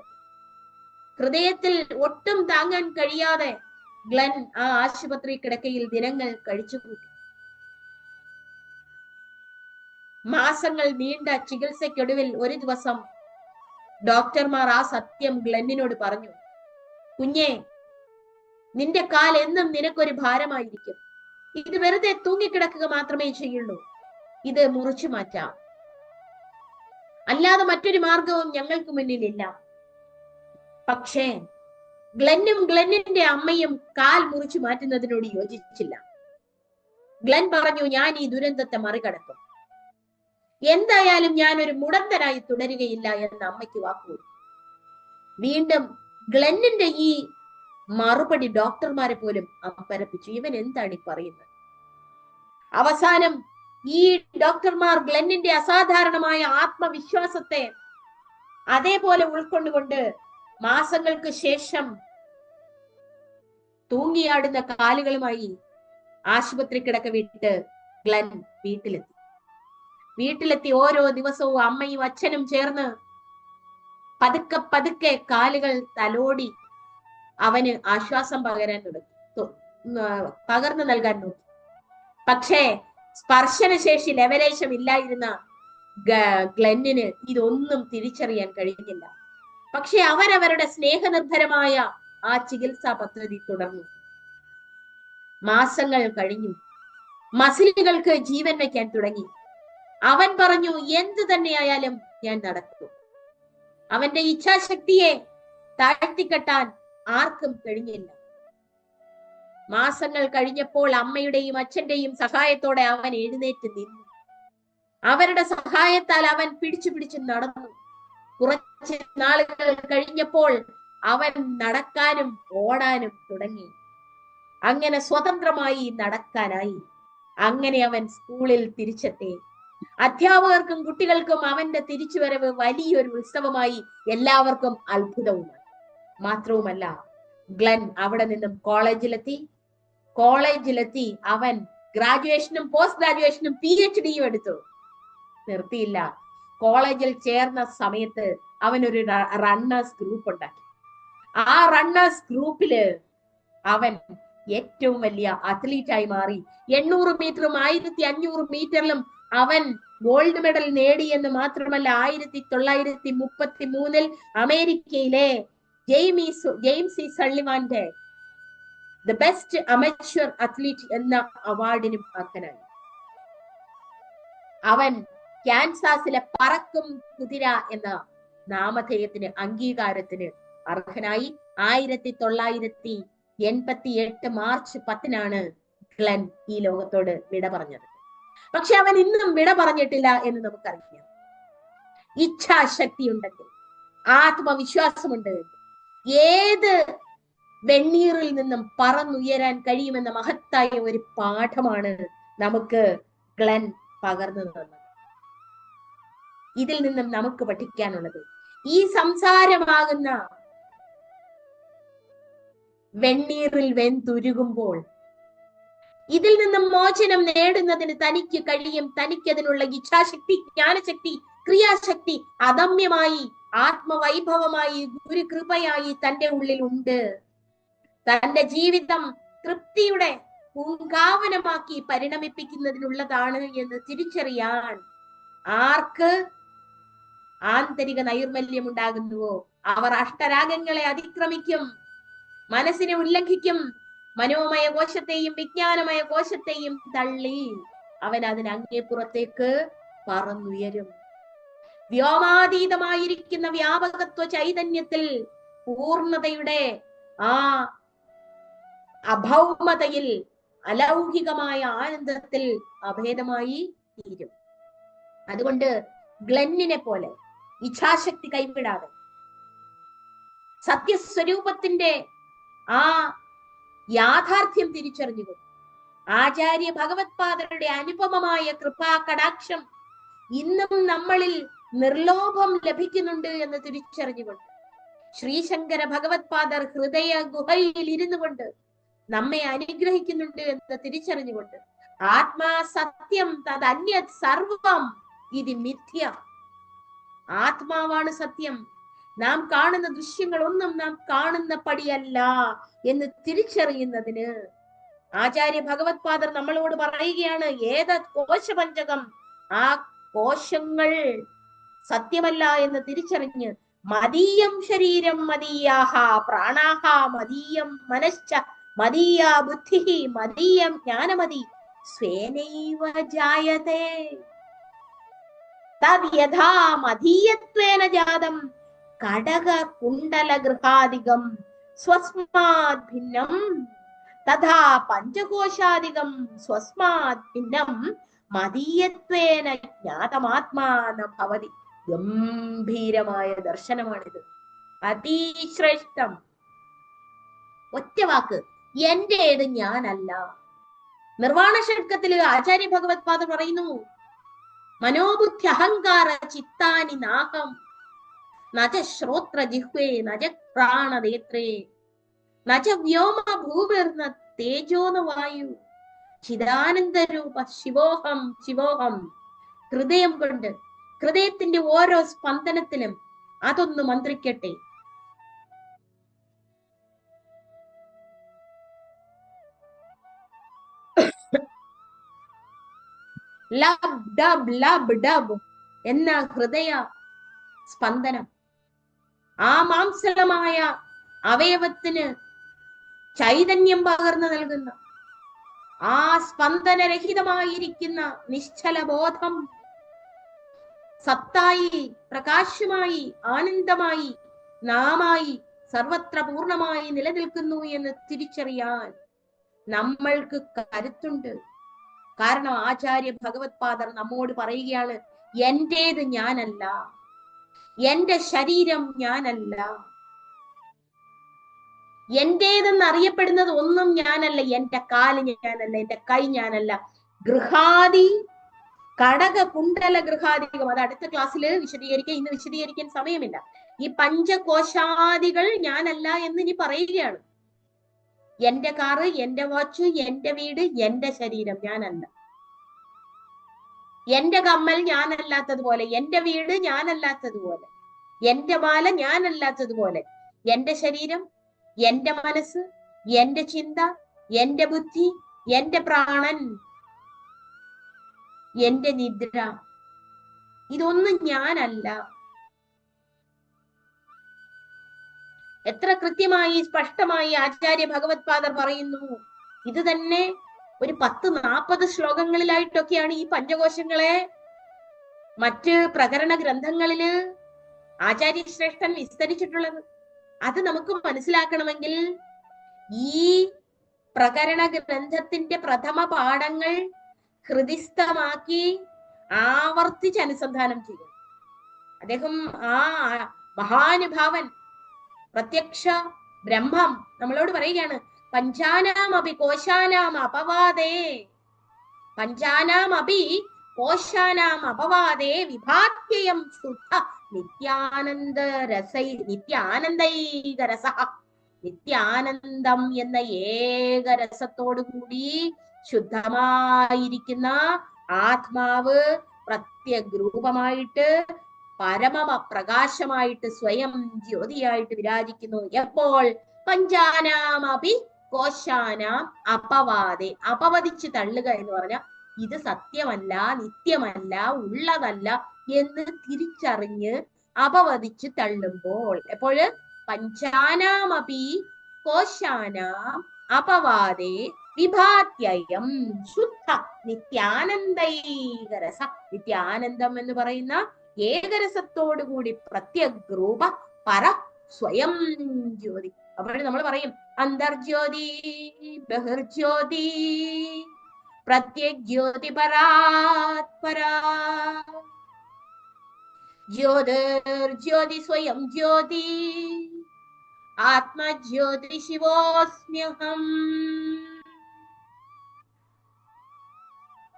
ഹൃദയത്തിൽ ഒട്ടും താങ്ങാൻ കഴിയാതെ ഗ്ലെൻ ആ ആശുപത്രി കിടക്കയിൽ ദിനങ്ങൾ കഴിച്ചുകൂട്ടി. മാസങ്ങൾ നീണ്ട ചികിത്സയ്ക്കൊടുവിൽ ഒരു ദിവസം ഡോക്ടർമാർ ആ സത്യം ഗ്ലെന്നിനോട് പറഞ്ഞു. കുഞ്ഞെ, നിന്റെ കാൽ എന്നും നിനക്കൊരു ഭാരമായിരിക്കും. ഇത് വെറുതെ തൂങ്ങിക്കിടക്കുക മാത്രമേ ചെയ്യുള്ളൂ. ഇത് മുറിച്ചു മാറ്റാം, അല്ലാതെ മറ്റൊരു മാർഗവും ഞങ്ങൾക്ക് മുന്നിലില്ല. പക്ഷേ ഗ്ലെന്നും ഗ്ലെന്നിന്റെ അമ്മയും കാൽ മുറിച്ചു മാറ്റുന്നതിനോട് യോജിച്ചില്ല. ഗ്ലെൻ പറഞ്ഞു, ഞാൻ ഈ ദുരന്തത്തെ മറികടക്കും. എന്തായാലും ഞാൻ ഒരു മുടന്തനായി തുടരുകയില്ല എന്ന് അമ്മയ്ക്ക് വാക്കുകൊടുത്തു. വീണ്ടും ഗ്ലെന്നിന്റെ ഈ മറുപടി ഡോക്ടർമാരെ പോലും അമ്പരപ്പിച്ചു. ഇവൻ എന്താണ് ഈ പറയുന്നത്? അവസാനം ഈ ഡോക്ടർമാർ ഗ്ലെന്നിന്റെ അസാധാരണമായ ആത്മവിശ്വാസത്തെ അതേപോലെ ഉൾക്കൊണ്ടുകൊണ്ട് മാസങ്ങൾക്ക് ശേഷം തൂങ്ങിയാടുന്ന കാലുകളുമായി ആശുപത്രി കിടക്ക വിട്ട് ഗ്ലെൻ വീട്ടിലെത്തി ഓരോ ദിവസവും അമ്മയും അച്ഛനും ചേർന്ന് പതുക്കെ പതുക്കെ കാലുകൾ തലോടി അവന് ആശ്വാസം പകർന്നു നൽകാൻ നോക്കി. പക്ഷേ സ്പർശനശേഷി ലെവലേശം ഇല്ലായിരുന്ന ഗ്ലെന്നിന് ഇതൊന്നും തിരിച്ചറിയാൻ കഴിഞ്ഞില്ല. പക്ഷെ അവരവരുടെ സ്നേഹനിർഭരമായ ആ ചികിത്സാ പദ്ധതി തുടർന്നു. മാസങ്ങൾ കഴിഞ്ഞു. മസിലുകൾക്ക് ജീവൻ വെക്കാൻ തുടങ്ങി. അവൻ പറഞ്ഞു, എന്തു തന്നെയായാലും ഞാൻ നടക്കും. അവന്റെ ഇച്ഛാശക്തിയെ താഴ്ത്തിക്കെട്ടാൻ ആർക്കും കഴിഞ്ഞില്ല. മാസങ്ങൾ കഴിഞ്ഞപ്പോൾ അമ്മയുടെയും അച്ഛന്റെയും സഹായത്തോടെ അവൻ എഴുന്നേറ്റ് നിന്നു. അവരുടെ സഹായത്താൽ അവൻ പിടിച്ചു നടന്നു. കുറച്ച് നാളുകൾ കഴിഞ്ഞപ്പോൾ അവൻ നടക്കാനും ഓടാനും തുടങ്ങി. അങ്ങനെ സ്വതന്ത്രമായി നടക്കാനായി. അങ്ങനെ അവൻ സ്കൂളിൽ തിരിച്ചെത്തി. അധ്യാപകർക്കും കുട്ടികൾക്കും അവന്റെ തിരിച്ചുവരവ് വലിയൊരു ഉത്സവമായി, എല്ലാവർക്കും അത്ഭുതവുമായി. മാത്രവുമല്ല, ഗ്ലെൻ അവിടെ നിന്നും കോളേജിലെത്തി അവൻ ഗ്രാജുവേഷനും പോസ്റ്റ് ഗ്രാജുവേഷനും PhDയും എടുത്തു. നിർത്തിയില്ല. കോളേജിൽ ചേർന്ന സമയത്ത് അവൻ ഒരു റണ്ണേഴ്സ് ഗ്രൂപ്പ് ഉണ്ടാക്കി. ആ റണ്ണേഴ്സ് ഗ്രൂപ്പില് അവൻ ഏറ്റവും വലിയ അത്ലീറ്റായി മാറി. 800 മീറ്ററും 1500 മീറ്ററിലും അവൻ ഗോൾഡ് മെഡൽ നേടി എന്ന് മാത്രമല്ല, 1933 അമേരിക്കയിലെ ജെയിംസ് സള്ളിവാന്റെ ദ ബെസ്റ്റ് അമച്വർ അത്ലീറ്റ് എന്ന അവാർഡിനും അർഹനായി. അവൻ കാൻസാസിലെ പറക്കും കുതിര എന്ന നാമധേയത്തിന് അംഗീകാരത്തിന് അർഹനായി. 1988 മാർച്ച് 10 ഗ്ലെൻ ഈ ലോകത്തോട് വിട പറഞ്ഞത്. പക്ഷെ അവൻ ഇന്നും വിട പറഞ്ഞിട്ടില്ല എന്ന് നമുക്കറിയാം. ഇച്ഛാശക്തി ഉണ്ടെങ്കിൽ, ആത്മവിശ്വാസമുണ്ട്, ഏത് വെണ്ണീറിൽ നിന്നും പറന്നുയരാൻ കഴിയുമെന്ന മഹത്തായ ഒരു പാഠമാണ് നമുക്ക് ഗ്ലെൻ പകർന്നു തന്നത്. ഇതിൽ നിന്നും നമുക്ക് പഠിക്കാനുള്ളത്, ഈ സംസാരമാകുന്ന വെണ്ണീറിൽ വെന്തുരുകുമ്പോൾ ഇതിൽ നിന്നും മോചനം നേടുന്നതിന് തനിക്ക് കഴിയും. തനിക്കതിനുള്ള ഇച്ഛാശക്തി, ജ്ഞാനശക്തി, ക്രിയാശക്തി അദമ്യമായി, ആത്മവൈഭവമായി, ഗുരുകൃപയായി തന്റെ ഉള്ളിൽ ഉണ്ട്. തന്റെ ജീവിതം തൃപ്തിയുടെ പൂങ്കാവനമാക്കി പരിണമിപ്പിക്കുന്നതിനുള്ളതാണ് എന്ന് തിരിച്ചറിയാൻ ആർക്ക് ആന്തരിക നൈർമല്യം ഉണ്ടാകുന്നുവോ അവർ അഷ്ടരാഗങ്ങളെ അതിക്രമിക്കും, മനസ്സിനെ ഉല്ലംഘിക്കും, മനോമയ കോശത്തെയും വിജ്ഞാനമയ കോശത്തെയും തള്ളി അവൻ അതിന് അങ്ങേപ്പുറത്തേക്ക് പറന്നുയരും. വ്യോമാതീതമായിരിക്കുന്ന വ്യാപകത്വ ചൈതന്യത്തിൽ, പൂർണ്ണതയുടെ ആ അഭൗമതയിൽ, അലൗകികമായ ആനന്ദത്തിൽ അഭേദമായി തീരും. അതുകൊണ്ട് ഗ്ലെന്നിനെ പോലെ ഇച്ഛാശക്തി കൈവിടാതെ സത്യസ്വരൂപത്തിന്റെ ആ യാഥാർത്ഥ്യം തിരിച്ചറിഞ്ഞുകൊണ്ട് ആചാര്യ ഭഗവത്പാദരുടെ അനുപമമായ കൃപാ കടാക്ഷം ഇന്നും നമ്മളിൽ നിർലോഭം ലഭിക്കുന്നുണ്ട് എന്ന് തിരിച്ചറിഞ്ഞുകൊണ്ട് ശ്രീശങ്കര ഭഗവത്പാദർ ഹൃദയ ഗുഹയിൽ ഇരുന്നു കൊണ്ട് നമ്മെ അനുഗ്രഹിക്കുന്നുണ്ട് എന്ന് തിരിച്ചറിഞ്ഞുകൊണ്ട് ആത്മാ സത്യം തദന്യ സർവം ഇത് മിഥ്യ, ആത്മാവാണ് സത്യം, നാം കാണുന്ന ദൃശ്യങ്ങളൊന്നും നാം കാണുന്ന പടിയല്ല എന്ന് തിരിച്ചറിയുന്നതിന് ആചാര്യ ഭഗവത്പാദർ നമ്മളോട് പറയുകയാണ്, ഏത കോശപഞ്ചകം, ആ കോശങ്ങൾ സത്യമല്ല എന്ന് തിരിച്ചറിഞ്ഞ് മദീയം ശരീരം മദീയാഹ പ്രാണാഹ മദീയം മനശ്ച മദീയ ബുദ്ധി മദീയം ജ്ഞാനമതി സ്വേനൈവ ജായതേ തദ് യഥാ മദീയത്വേന ജാതം കടക കുണ്ടല ഗൃഹാദികം സ്വസ്മാത് ഭിന്നം തഥാ പഞ്ചകോശാദികം സ്വസ്മാത് ഭിന്നം മദീയത്വേന ജ്ഞാതമാത്മാന ഭവതി. ഗംഭീരമായ ദർശനമാണിത്, അതിശ്രേഷ്ഠം. ഒറ്റ വാക്ക്, എന്റേത് ഞാനല്ല. നിർവാണ ഷഡ്കത്തില് ആചാര്യ ഭഗവത്പാദർ പറയുന്നു, മനോബുദ്ധി അഹങ്കാര ചിത്താനി നാഹം നജ ശ്രോത്ര ജിഹ്വേ നജ പ്രാണനേത്രേ നച വ്യോമ ഭൂമിർന്ന തേജോന വായു ചിദാനന്ദരൂപ ശിവോഹം ശിവോഹം. ഹൃദയം കൊണ്ട്, ഹൃദയത്തിന്റെ ഓരോ സ്പന്ദനത്തിലും അതൊന്ന് മന്ത്രിക്കട്ടെ. ലബ് ഡബ് ലബ് ഡബ് എന്ന ഹൃദയ സ്പന്ദനം ആ മാംസളമായ അവയവത്തിന് ചൈതന്യം പകർന്നു നൽകുന്ന ആ സ്പന്ദനരഹിതമായിരിക്കുന്ന നിശ്ചല ബോധം സത്തായി, പ്രകാശമായി, ആനന്ദമായി, നാമായി സർവത്ര പൂർണ്ണമായി നിലനിൽക്കുന്നു എന്ന് തിരിച്ചറിയാൻ നമ്മൾക്ക് കരുത്തുണ്ട്. കാരണം ആചാര്യ ഭഗവത് പാദർ നമ്മോട് പറയുകയാണ്, എന്റേത് ഞാനല്ല, എന്റെ ശരീരം ഞാനല്ല, എന്റേതെന്ന് അറിയപ്പെടുന്നത് ഒന്നും ഞാനല്ല. എന്റെ കാല് ഞാനല്ല, എന്റെ കൈ ഞാനല്ല. ഗൃഹാദി കടക കുണ്ടല ഗൃഹാദികം, അത് അടുത്ത ക്ലാസ്സിൽ വിശദീകരിക്കാൻ, ഇന്ന് വിശദീകരിക്കാൻ സമയമില്ല. ഈ പഞ്ചകോശാദികൾ ഞാനല്ല എന്ന് ഇനി പറയുകയാണ്. എന്റെ കാറ്, എന്റെ വാച്ച്, എന്റെ വീട്, എന്റെ ശരീരം ഞാനല്ല. എന്റെ കമ്മൽ ഞാനല്ലാത്തതുപോലെ, എന്റെ വീട് ഞാനല്ലാത്തതുപോലെ, എന്റെ മാല ഞാനല്ലാത്തതുപോലെ, എന്റെ ശരീരം, എന്റെ മനസ്സ്, എന്റെ ചിന്ത, എന്റെ ബുദ്ധി, എന്റെ പ്രാണൻ, എന്റെ നിദ്ര, ഇതൊന്നും ഞാനല്ല. എത്ര കൃത്യമായി സ്പഷ്ടമായി ആചാര്യ ഭഗവത് പാദർ പറയുന്നു. ഇത് തന്നെ ഒരു 10-40 ശ്ലോകങ്ങളിലായിട്ടൊക്കെയാണ് ഈ പഞ്ചകോശങ്ങളെ മറ്റ് പ്രകരണ ഗ്രന്ഥങ്ങളില് ആചാര്യശ്രേഷ്ഠൻ വിസ്തരിച്ചിട്ടുള്ളത്. അത് നമുക്ക് മനസ്സിലാക്കണമെങ്കിൽ ഈ പ്രകരണ ഗ്രന്ഥത്തിന്റെ പ്രഥമ പാഠങ്ങൾ ഹൃദിസ്ഥമാക്കി ആവർത്തിച്ച് അനുസന്ധാനം ചെയ്യും. അദ്ദേഹം ആ മഹാനുഭാവൻ പ്രത്യക്ഷ ബ്രഹ്മം നമ്മളോട് പറയുകയാണ്, പഞ്ചാനാം അപി കോശാനാം അപവാദേ, പഞ്ചാനാം അപി കോശാനാം അപവാദേ വിഭാത്യയം ശുദ്ധ നിത്യാനന്ദ രസൈ നിത്യാനന്ദൈകരസ. നിത്യാനന്ദം എന്ന ഏകരസത്തോടു കൂടി ശുദ്ധമായിരിക്കുന്ന ആത്മാവ് പ്രത്യഗ്രൂപമായിട്ട് പരമ പ്രകാശമായിട്ട് സ്വയം ജ്യോതിയായിട്ട് വിരാജിക്കുന്നു. എപ്പോൾ? പഞ്ചാനാമപി കോശാനാം അപവാദേ. അപവദിച്ച് തള്ളുക എന്ന് പറഞ്ഞാൽ ഇത് സത്യമല്ല, നിത്യമല്ല, ഉള്ളതല്ല എന്ന് തിരിച്ചറിഞ്ഞ് അപവദിച്ച് തള്ളുമ്പോൾ. എപ്പോഴ്? പഞ്ചാനാമപി കോശാനാം അപവാദേ വിഭാത്യയം ശുദ്ധ നിത്യാനന്ദൈകരസ. നിത്യാനന്ദം എന്ന് പറയുന്ന ഏകരസത്തോടുകൂടി പ്രത്യഗ്രൂപ പര സ്വയം ജ്യോതി. അപ്പോൾ നമ്മൾ പറയും അന്തർജ്യോതി ബഹിർജ്യോതി പ്രത്യഗ്ജ്യോതി പരാത്പരാ ജ്യോതിർജ്യോതി സ്വയം ജ്യോതി ആത്മജ്യോതി ശിവോസ്മ്യഹം.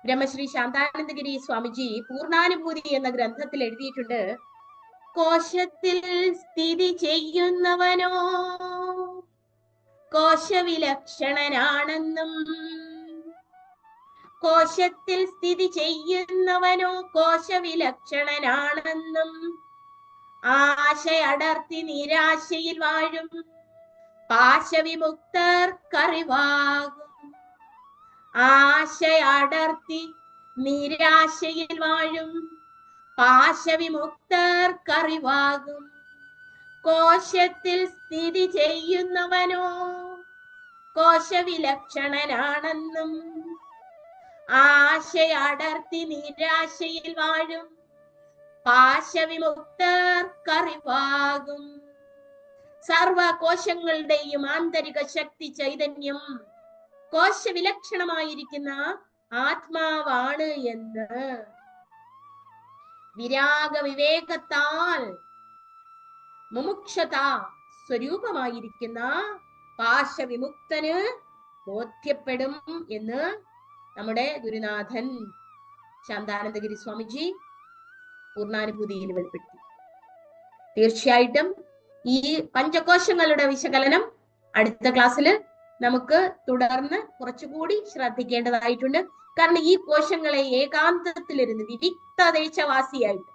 ബ്രഹ്മശ്രീ ശാന്താനന്ദഗിരി സ്വാമിജി പൂർണ്ണാനുഭൂതി എന്ന ഗ്രന്ഥത്തിൽ എഴുതിയിട്ടുണ്ട്, കോശത്തിൽ സ്ഥിതി ചെയ്യുന്നവനോ കോശവിലക്ഷണനാണെന്നും, കോശത്തിൽ സ്ഥിതി ചെയ്യുന്നവനോ കോശവിലക്ഷണനാണെന്നും ആശയടർത്തി നിരാശയിൽ വാഴും പാശവിമുക്തർക്കറിവാകും. ആശയടർത്തി നിരാശയിൽ വാഴും പാശവിമുക്തർക്കറിവാകും. കോശത്തിൽ സ്ഥിതി ചെയ്യുന്നവനോ കോശവിലക്ഷണനാണെന്നും ആശയടർത്തി നിരാശയിൽ വാഴും പാശവിമുക്തർക്കറിവാകും. സർവകോശങ്ങളുടെയും ആന്തരിക ശക്തി ചൈതന്യം കോശവിലക്ഷണമായിരിക്കുന്ന ആത്മാവാണ് എന്ന് വിരാഗ വിവേകത്താൽ മുമുക്ഷത സ്വരൂപമായിരിക്കുന്ന പാശവിമുക്തന് ബോധ്യപ്പെടും എന്ന് നമ്മുടെ ഗുരുനാഥൻ ശാന്താനന്ദഗിരി സ്വാമിജി പൂർണ്ണാനുഭൂതിയിൽ വെളിപ്പെടുത്തി. തീർച്ചയായിട്ടും ഈ പഞ്ചകോശങ്ങളുടെ വിശകലനം അടുത്ത ക്ലാസ്സിൽ നമുക്ക് തുടർന്ന് കുറച്ചുകൂടി ശ്രദ്ധിക്കേണ്ടതായിട്ടുണ്ട്. കാരണം ഈ കോശങ്ങളെ ഏകാന്തത്തിലിരുന്ന് വിവിക്തദേശവാസിയായിട്ട്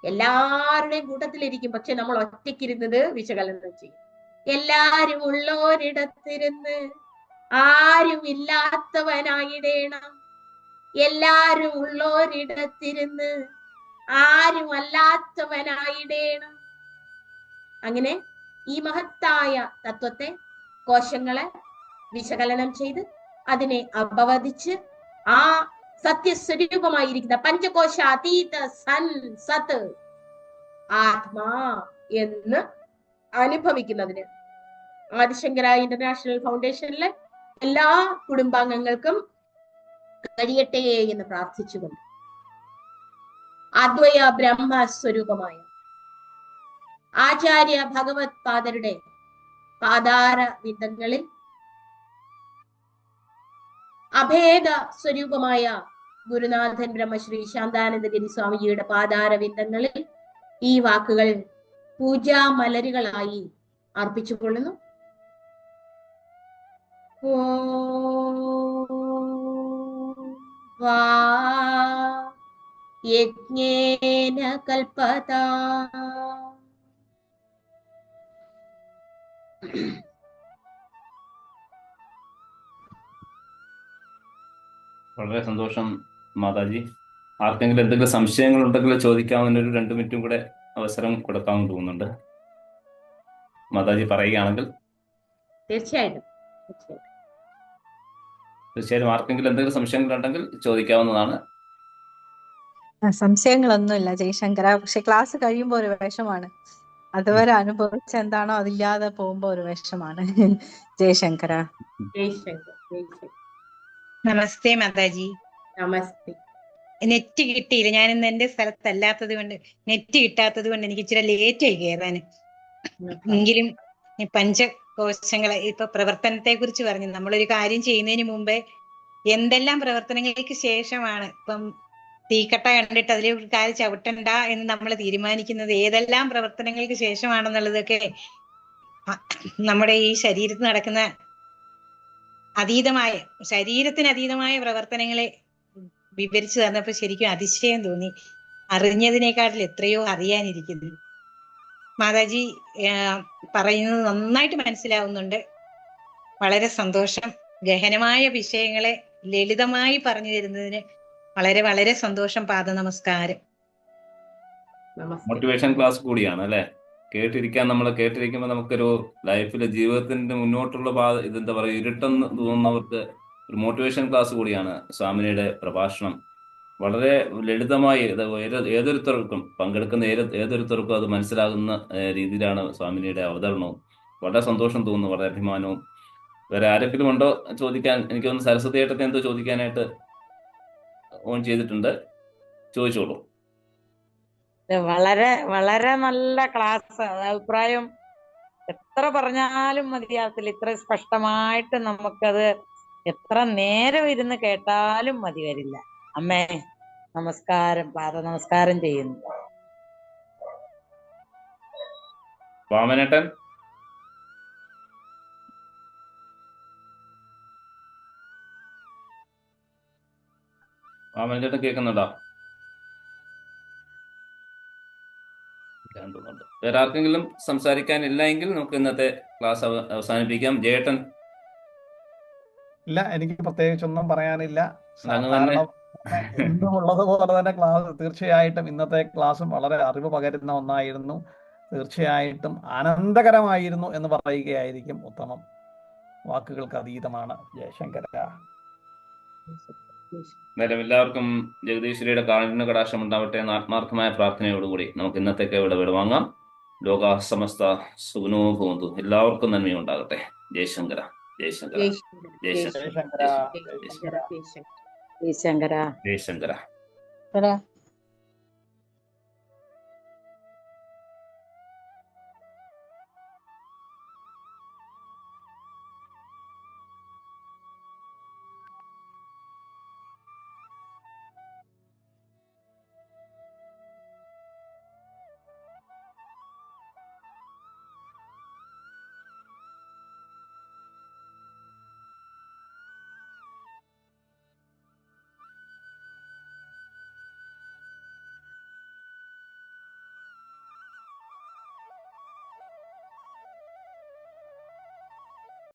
എല്ലാവരുടെയും കൂട്ടത്തിലിരിക്കും, പക്ഷെ നമ്മൾ ഒറ്റയ്ക്കിരുന്നത് വിശകലനം ചെയ്യും. എല്ലാരും ഉള്ളോരിടത്തിരുന്ന് ആരും ഇല്ലാത്തവനായിടേണം, എല്ലാരും ഉള്ളോരിടത്തിരുന്ന് ആരും അല്ലാത്തവനായിടേണം. അങ്ങനെ ഈ മഹത്തായ തത്വത്തെ, കോശങ്ങളെ വിശകലനം ചെയ്ത് അതിനെ അപവദിച്ച് ആ സത്യസ്വരൂപമായിരിക്കുന്ന പഞ്ചകോശ അതീത സൻ സത് ആത്മാ എന്ന് അനുഭവിക്കുന്നതിന് ആദിശങ്കര ഇന്റർനാഷണൽ ഫൗണ്ടേഷനിലെ എല്ലാ കുടുംബാംഗങ്ങൾക്കും കഴിയട്ടെ എന്ന് പ്രാർത്ഥിച്ചുകൊണ്ട് അദ്വയ ബ്രഹ്മസ്വരൂപമായ ആചാര്യ ഭഗവത് പാദരുടെ പാതാര വിന്ദങ്ങളിൽ, അഭേദ സ്വരൂപമായ ഗുരുനാഥൻ ബ്രഹ്മശ്രീ ശാന്താനന്ദഗിരി സ്വാമിജിയുടെ പാതാര വിന്ദങ്ങളിൽ ഈ വാക്കുകൾ പൂജാമലരുകളായി അർപ്പിച്ചുകൊള്ളുന്നു. വാ യജ്ഞേന കൽപതാ. വളരെ സന്തോഷം മാതാജി. ആർക്കെങ്കിലും എന്തെങ്കിലും സംശയങ്ങൾ ഉണ്ടെങ്കിൽ ചോദിക്കാവുന്ന ഒരു 2 മിനിറ്റും കൂടെ അവസരം കൊടുക്കാമെന്ന് തോന്നുന്നുണ്ട്. മാതാജി പറയുകയാണെങ്കിൽ. തീർച്ചയായിട്ടും ആർക്കെങ്കിലും എന്തെങ്കിലും സംശയങ്ങൾ ഉണ്ടെങ്കിൽ ചോദിക്കാവുന്നതാണ്. സംശയങ്ങളൊന്നുമില്ല ജയശങ്കര, പക്ഷെ ക്ലാസ് കഴിയുമ്പോ ഒരു വിഷമാണ്. അതുവരെ അനുഭവിച്ച എന്താണോ അതില്ലാതെ പോകുമ്പോ ഒരു വിഷമാണ്. ജയശങ്കര. നമസ്തേ മാതാജി. നമസ്തേ. നെറ്റ് കിട്ടിയില്ല, ഞാൻ ഇന്ന് എന്റെ സ്ഥലത്തല്ലാത്തത് കൊണ്ട്, നെറ്റ് കിട്ടാത്തത് കൊണ്ട് എനിക്ക് ഇച്ചിരി ലേറ്റ് ആയി കയറാൻ. എങ്കിലും ഈ പഞ്ചകോശങ്ങളെ ഇപ്പൊ പ്രവർത്തനത്തെ കുറിച്ച് പറഞ്ഞു. നമ്മളൊരു കാര്യം ചെയ്യുന്നതിന് മുമ്പേ എന്തെല്ലാം പ്രവർത്തനങ്ങൾക്ക് ശേഷമാണ്, ഇപ്പം തീക്കട്ട കണ്ടിട്ട് അതിൽ ഒരു കാര്യം ചവിട്ടണ്ട എന്ന് നമ്മൾ തീരുമാനിക്കുന്നത് ഏതെല്ലാം പ്രവർത്തനങ്ങൾക്ക് ശേഷമാണെന്നുള്ളതൊക്കെ നമ്മുടെ ഈ ശരീരത്തിൽ നടക്കുന്ന അതീതമായ, ശരീരത്തിന് അതീതമായ പ്രവർത്തനങ്ങളെ വിവരിച്ചു തന്നപ്പോ ശരിക്കും അതിശയം തോന്നി. അറിഞ്ഞതിനേക്കാട്ടിൽ എത്രയോ അറിയാനിരിക്കുന്നു. മാതാജി പറയുന്നത് നന്നായിട്ട് മനസ്സിലാവുന്നുണ്ട്. വളരെ സന്തോഷം. ഗഹനമായ വിഷയങ്ങളെ ലളിതമായി പറഞ്ഞു തരുന്നതിന് വളരെ വളരെ സന്തോഷം. പാദ നമസ്കാരം. മോട്ടിവേഷൻ ക്ലാസ് കൂടിയാണ് അല്ലെ? കേട്ടിരിക്കുമ്പോൾ നമുക്കൊരു ലൈഫിലെ ജീവിതത്തിന്റെ മുന്നോട്ടുള്ള ഇതെന്താ പറയുക, ഇരുട്ടെന്ന് തോന്നുന്നവർക്ക് ഒരു മോട്ടിവേഷൻ ക്ലാസ് കൂടിയാണ് സ്വാമിനിയുടെ പ്രഭാഷണം. വളരെ ലളിതമായി ഏതൊരുത്തർക്കും പങ്കെടുക്കുന്ന ഏതൊരുത്തർക്കും അത് മനസ്സിലാകുന്ന രീതിയിലാണ് സ്വാമിനിയുടെ അവതരണവും. വളരെ സന്തോഷം തോന്നുന്നു, വളരെ അഭിമാനവും. വേറെ ആരെങ്കിലും ഉണ്ടോ ചോദിക്കാൻ? എനിക്ക് തോന്നുന്നു സരസ്വതി ഏട്ടത്തെ എന്തോ ചോദിക്കാനായിട്ട് ഓൺ ചെയ്തിട്ടുണ്ട്, ചോദിച്ചോളൂ. വളരെ വളരെ നല്ല ക്ലാസ്. അഭിപ്രായം എത്ര പറഞ്ഞാലും മതിയാകത്തില്ല. ഇത്ര സ്പഷ്ടമായിട്ട് നമുക്കത് എത്ര നേരം ഇരുന്ന് കേട്ടാലും മതി വരില്ല. അമ്മേ നമസ്കാരം, പാദ നമസ്കാരം ചെയ്യുന്നു. വാമനേട്ടൻ. വാമനേട്ടൻ കേൾക്കുന്നുണ്ടോ? വേറെ ആർക്കെങ്കിലും സംസാരിക്കാനില്ല എങ്കിൽ നമുക്ക് ഇന്നത്തെ ക്ലാസ് അവസാനിപ്പിക്കാം. ജയേട്ടൻ. ഇല്ല, എനിക്ക് പ്രത്യേകിച്ചൊന്നും പറയാനില്ല. അങ്ങനെ ഉള്ളതുപോലെ തന്നെ ക്ലാസ് തീർച്ചയായിട്ടും ഇന്നത്തെ ക്ലാസ്സും വളരെ അറിവ് പകരുന്ന ഒന്നായിരുന്നു. തീർച്ചയായിട്ടും ആനന്ദകരമായിരുന്നു എന്ന് പറയുകയായിരിക്കും ഉത്തമം. വാക്കുകൾക്ക് അതീതമാണ്. ജയശങ്കര. എല്ലാവർക്കും ജഗദീശ്വരിയുടെ കാരുണ്യ കടാക്ഷം ഉണ്ടാവട്ടെ എന്ന ആത്മാർത്ഥമായ പ്രാർത്ഥനയോടുകൂടി നമുക്ക് ഇന്നത്തേക്ക് ഇവിടെ വിടവാങ്ങാം. ലോക സമസ്ത സുഖനോ ഭവന്തു. എല്ലാവർക്കും നന്മയുണ്ടാകട്ടെ. ജയശങ്കര. ജയശങ്കര. ജയശങ്കര. ജയശങ്കര. ജയശങ്കര.